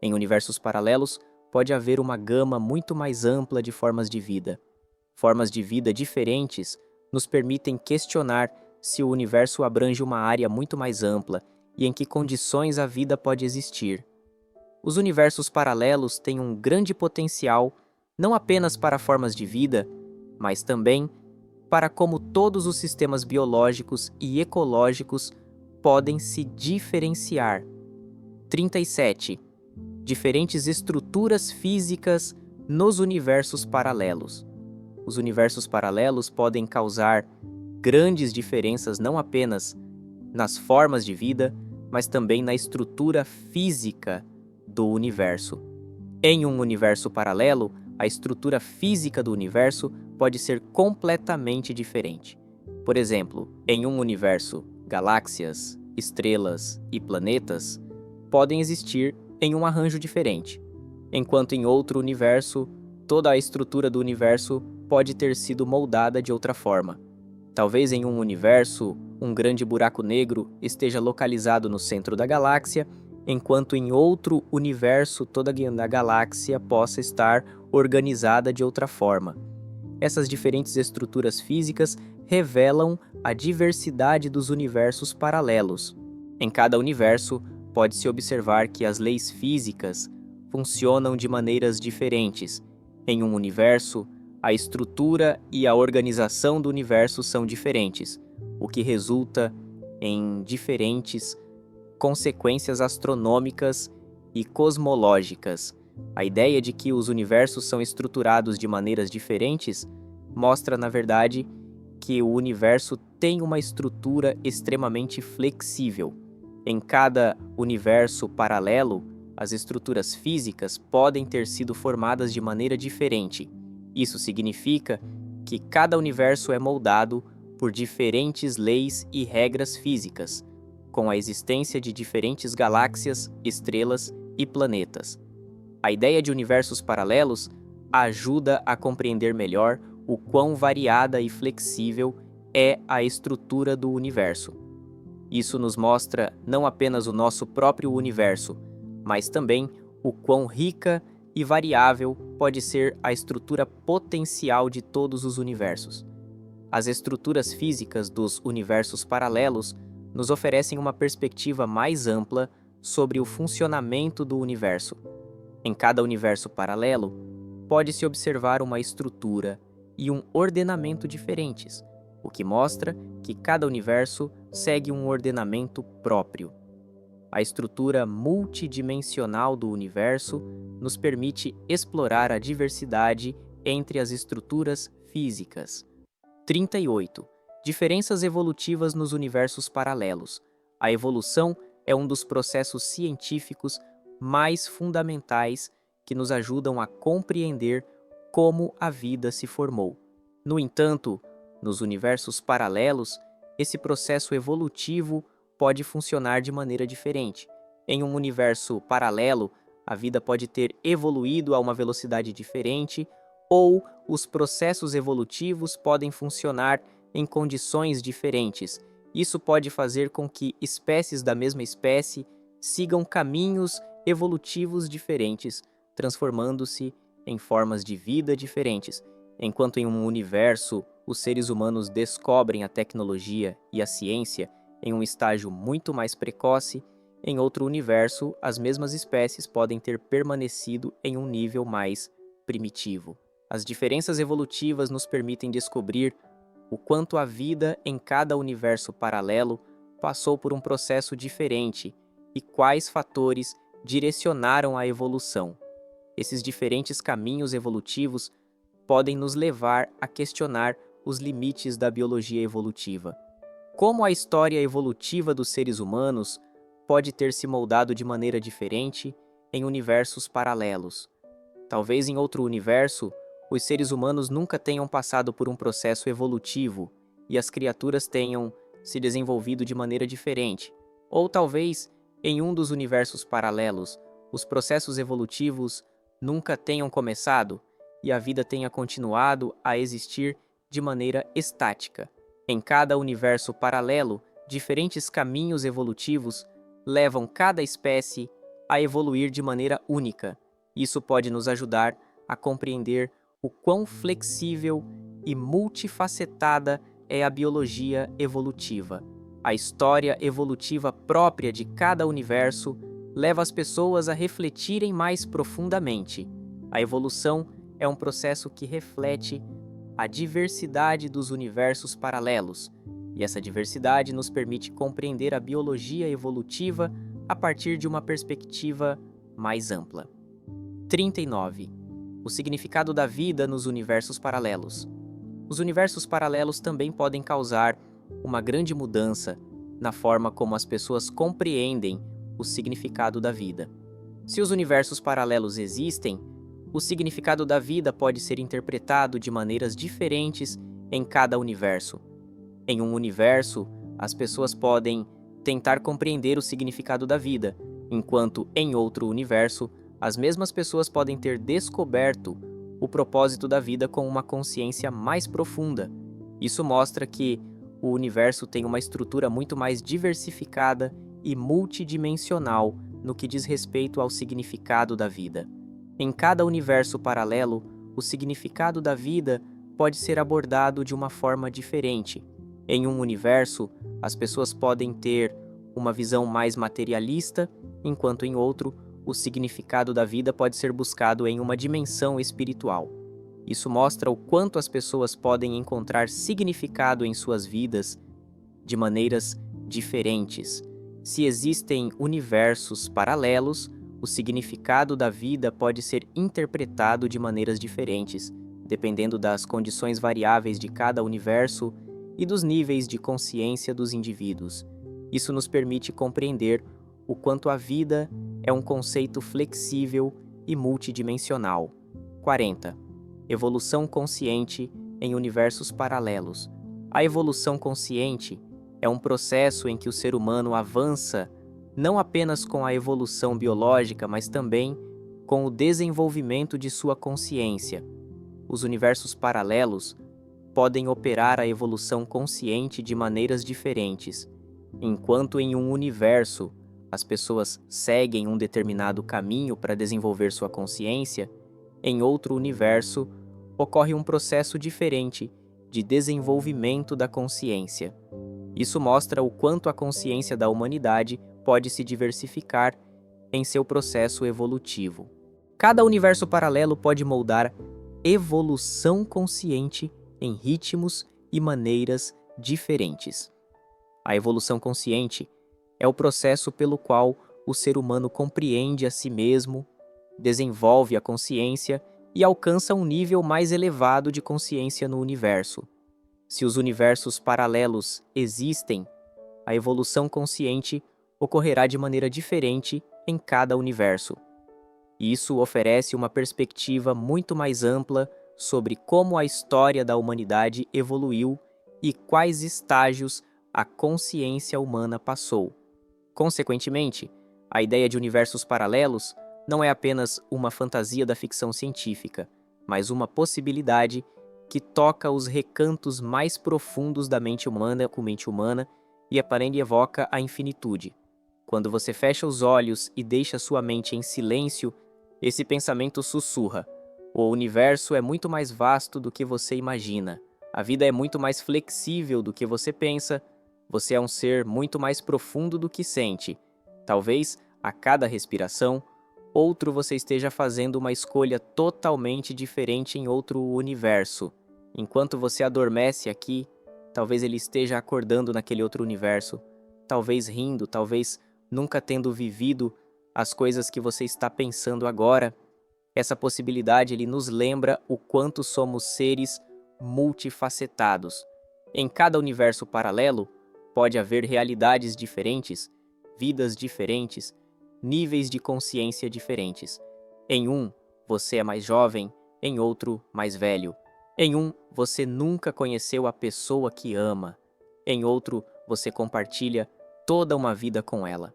em universos paralelos pode haver uma gama muito mais ampla de formas de vida. Formas de vida diferentes nos permitem questionar se o universo abrange uma área muito mais ampla e em que condições a vida pode existir. Os universos paralelos têm um grande potencial não apenas para formas de vida, mas também para como todos os sistemas biológicos e ecológicos podem se diferenciar. 37. Diferentes estruturas físicas nos universos paralelos. Os universos paralelos podem causar grandes diferenças não apenas nas formas de vida, mas também na estrutura física do universo. Em um universo paralelo, a estrutura física do universo pode ser completamente diferente. Por exemplo, em um universo, galáxias, estrelas e planetas podem existir em um arranjo diferente, enquanto em outro universo, toda a estrutura do universo pode ter sido moldada de outra forma. Talvez em um universo, um grande buraco negro esteja localizado no centro da galáxia, enquanto em outro universo toda a galáxia possa estar organizada de outra forma. Essas diferentes estruturas físicas revelam a diversidade dos universos paralelos. Em cada universo, pode-se observar que as leis físicas funcionam de maneiras diferentes. Em um universo, a estrutura e a organização do universo são diferentes, o que resulta em diferentes consequências astronômicas e cosmológicas. A ideia de que os universos são estruturados de maneiras diferentes mostra, na verdade, que o universo tem uma estrutura extremamente flexível. Em cada universo paralelo, as estruturas físicas podem ter sido formadas de maneira diferente. Isso significa que cada universo é moldado por diferentes leis e regras físicas, com a existência de diferentes galáxias, estrelas e planetas. A ideia de universos paralelos ajuda a compreender melhor o quão variada e flexível é a estrutura do universo. Isso nos mostra não apenas o nosso próprio universo, mas também o quão rica e variável pode ser a estrutura potencial de todos os universos. As estruturas físicas dos universos paralelos nos oferecem uma perspectiva mais ampla sobre o funcionamento do universo. Em cada universo paralelo, pode-se observar uma estrutura e um ordenamento diferentes, o que mostra que cada universo segue um ordenamento próprio. A estrutura multidimensional do universo nos permite explorar a diversidade entre as estruturas físicas. 38. Diferenças evolutivas nos universos paralelos. A evolução é um dos processos científicos mais fundamentais que nos ajudam a compreender como a vida se formou. No entanto, nos universos paralelos, esse processo evolutivo pode funcionar de maneira diferente. Em um universo paralelo, a vida pode ter evoluído a uma velocidade diferente, ou os processos evolutivos podem funcionar em condições diferentes. Isso pode fazer com que espécies da mesma espécie sigam caminhos evolutivos diferentes, transformando-se em formas de vida diferentes. Enquanto em um universo, os seres humanos descobrem a tecnologia e a ciência em um estágio muito mais precoce, em outro universo, as mesmas espécies podem ter permanecido em um nível mais primitivo. As diferenças evolutivas nos permitem descobrir o quanto a vida em cada universo paralelo passou por um processo diferente e quais fatores direcionaram a evolução. Esses diferentes caminhos evolutivos podem nos levar a questionar os limites da biologia evolutiva. Como a história evolutiva dos seres humanos pode ter se moldado de maneira diferente em universos paralelos. Talvez em outro universo, os seres humanos nunca tenham passado por um processo evolutivo e as criaturas tenham se desenvolvido de maneira diferente. Ou talvez, em um dos universos paralelos, os processos evolutivos nunca tenham começado e a vida tenha continuado a existir de maneira estática. Em cada universo paralelo, diferentes caminhos evolutivos levam cada espécie a evoluir de maneira única. Isso pode nos ajudar a compreender o quão flexível e multifacetada é a biologia evolutiva. A história evolutiva própria de cada universo leva as pessoas a refletirem mais profundamente. A evolução é um processo que reflete a diversidade dos universos paralelos, e essa diversidade nos permite compreender a biologia evolutiva a partir de uma perspectiva mais ampla. 39. O significado da vida nos universos paralelos. Os universos paralelos também podem causar uma grande mudança na forma como as pessoas compreendem o significado da vida. Se os universos paralelos existem, o significado da vida pode ser interpretado de maneiras diferentes em cada universo. Em um universo, as pessoas podem tentar compreender o significado da vida, enquanto em outro universo, as mesmas pessoas podem ter descoberto o propósito da vida com uma consciência mais profunda. Isso mostra que o universo tem uma estrutura muito mais diversificada e multidimensional no que diz respeito ao significado da vida. Em cada universo paralelo, o significado da vida pode ser abordado de uma forma diferente. Em um universo, as pessoas podem ter uma visão mais materialista, enquanto em outro, o significado da vida pode ser buscado em uma dimensão espiritual. Isso mostra o quanto as pessoas podem encontrar significado em suas vidas de maneiras diferentes. Se existem universos paralelos, o significado da vida pode ser interpretado de maneiras diferentes, dependendo das condições variáveis de cada universo e dos níveis de consciência dos indivíduos. Isso nos permite compreender o quanto a vida é um conceito flexível e multidimensional. 40. Evolução consciente em universos paralelos. A evolução consciente é um processo em que o ser humano avança não apenas com a evolução biológica, mas também com o desenvolvimento de sua consciência. Os universos paralelos podem operar a evolução consciente de maneiras diferentes. Enquanto em um universo as pessoas seguem um determinado caminho para desenvolver sua consciência, em outro universo ocorre um processo diferente de desenvolvimento da consciência. Isso mostra o quanto a consciência da humanidade pode se diversificar em seu processo evolutivo. Cada universo paralelo pode moldar evolução consciente em ritmos e maneiras diferentes. A evolução consciente é o processo pelo qual o ser humano compreende a si mesmo, desenvolve a consciência e alcança um nível mais elevado de consciência no universo. Se os universos paralelos existem, a evolução consciente ocorrerá de maneira diferente em cada universo. Isso oferece uma perspectiva muito mais ampla sobre como a história da humanidade evoluiu e quais estágios a consciência humana passou. Consequentemente, a ideia de universos paralelos não é apenas uma fantasia da ficção científica, mas uma possibilidade que toca os recantos mais profundos da mente humana e aparente evoca a infinitude. Quando você fecha os olhos e deixa sua mente em silêncio, esse pensamento sussurra: o universo é muito mais vasto do que você imagina. A vida é muito mais flexível do que você pensa. Você é um ser muito mais profundo do que sente. Talvez, a cada respiração, você esteja fazendo uma escolha totalmente diferente em outro universo. Enquanto você adormece aqui, talvez ele esteja acordando naquele outro universo. Talvez rindo, talvez nunca tendo vivido as coisas que você está pensando agora. Essa possibilidade ele nos lembra o quanto somos seres multifacetados. Em cada universo paralelo, pode haver realidades diferentes, vidas diferentes, níveis de consciência diferentes. Em um, você é mais jovem, em outro, mais velho. Em um, você nunca conheceu a pessoa que ama. Em outro, você compartilha toda uma vida com ela.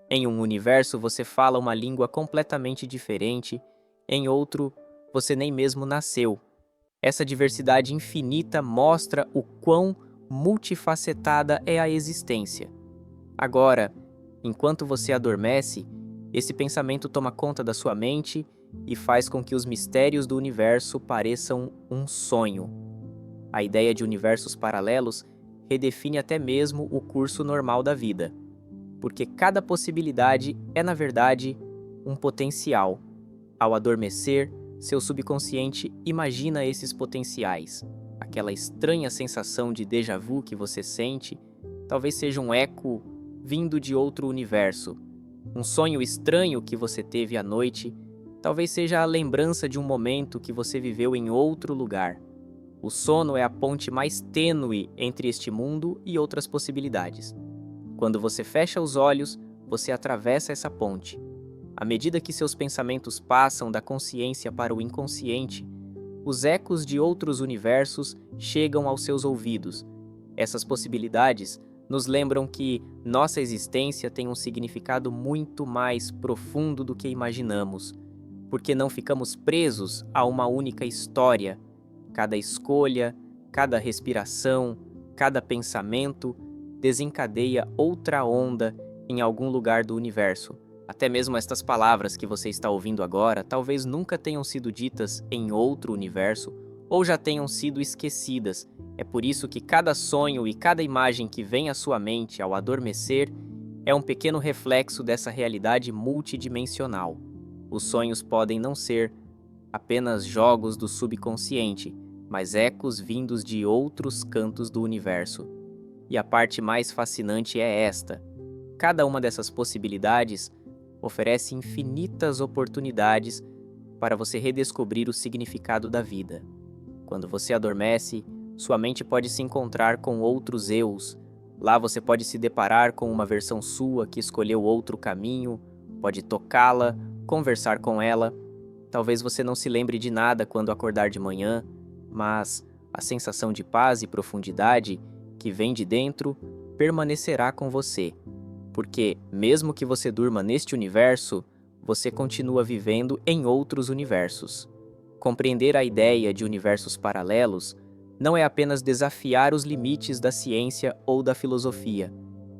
Em um universo, você fala uma língua completamente diferente. Em outro, você nem mesmo nasceu. Essa diversidade infinita mostra o quão multifacetada é a existência. Agora, enquanto você adormece, esse pensamento toma conta da sua mente e faz com que os mistérios do universo pareçam um sonho. A ideia de universos paralelos redefine até mesmo o curso normal da vida, porque cada possibilidade é, na verdade, um potencial. Ao adormecer, seu subconsciente imagina esses potenciais. Aquela estranha sensação de déjà vu que você sente talvez seja um eco vindo de outro universo. Um sonho estranho que você teve à noite talvez seja a lembrança de um momento que você viveu em outro lugar. O sono é a ponte mais tênue entre este mundo e outras possibilidades. Quando você fecha os olhos, você atravessa essa ponte. À medida que seus pensamentos passam da consciência para o inconsciente, os ecos de outros universos chegam aos seus ouvidos. Essas possibilidades nos lembram que nossa existência tem um significado muito mais profundo do que imaginamos, porque não ficamos presos a uma única história. Cada escolha, cada respiração, cada pensamento desencadeia outra onda em algum lugar do universo. Até mesmo estas palavras que você está ouvindo agora talvez nunca tenham sido ditas em outro universo ou já tenham sido esquecidas. É por isso que cada sonho e cada imagem que vem à sua mente ao adormecer é um pequeno reflexo dessa realidade multidimensional. Os sonhos podem não ser apenas jogos do subconsciente, mas ecos vindos de outros cantos do universo. E a parte mais fascinante é esta: cada uma dessas possibilidades oferece infinitas oportunidades para você redescobrir o significado da vida. Quando você adormece, sua mente pode se encontrar com outros eus. Lá você pode se deparar com uma versão sua que escolheu outro caminho, pode tocá-la, conversar com ela. Talvez você não se lembre de nada quando acordar de manhã, mas a sensação de paz e profundidade que vem de dentro permanecerá com você. Porque, mesmo que você durma neste universo, você continua vivendo em outros universos. Compreender a ideia de universos paralelos não é apenas desafiar os limites da ciência ou da filosofia.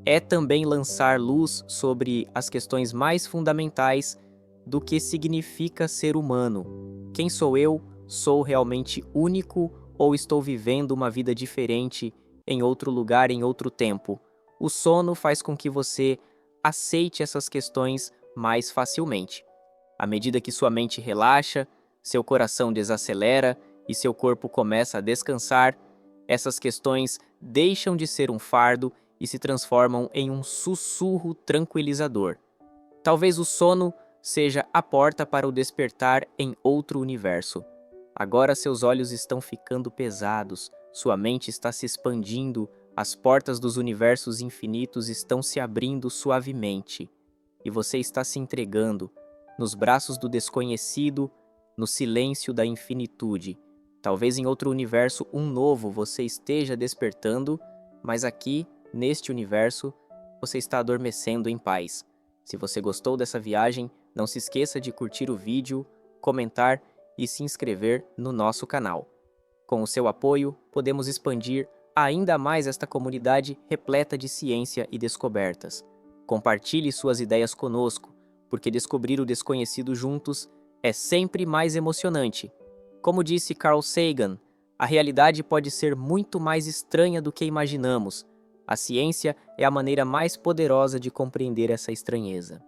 É também lançar luz sobre as questões mais fundamentais do que significa ser humano. Quem sou eu? Sou realmente único ou estou vivendo uma vida diferente em outro lugar, em outro tempo? O sono faz com que você aceite essas questões mais facilmente. À medida que sua mente relaxa, seu coração desacelera e seu corpo começa a descansar, essas questões deixam de ser um fardo e se transformam em um sussurro tranquilizador. Talvez o sono seja a porta para o despertar em outro universo. Agora seus olhos estão ficando pesados, sua mente está se expandindo, as portas dos universos infinitos estão se abrindo suavemente, e você está se entregando nos braços do desconhecido, no silêncio da infinitude. Talvez em outro universo um novo você esteja despertando, mas aqui, neste universo, você está adormecendo em paz. Se você gostou dessa viagem, não se esqueça de curtir o vídeo, comentar e se inscrever no nosso canal. Com o seu apoio, podemos expandir ainda mais esta comunidade repleta de ciência e descobertas. Compartilhe suas ideias conosco, porque descobrir o desconhecido juntos é sempre mais emocionante. Como disse Carl Sagan, a realidade pode ser muito mais estranha do que imaginamos. A ciência é a maneira mais poderosa de compreender essa estranheza.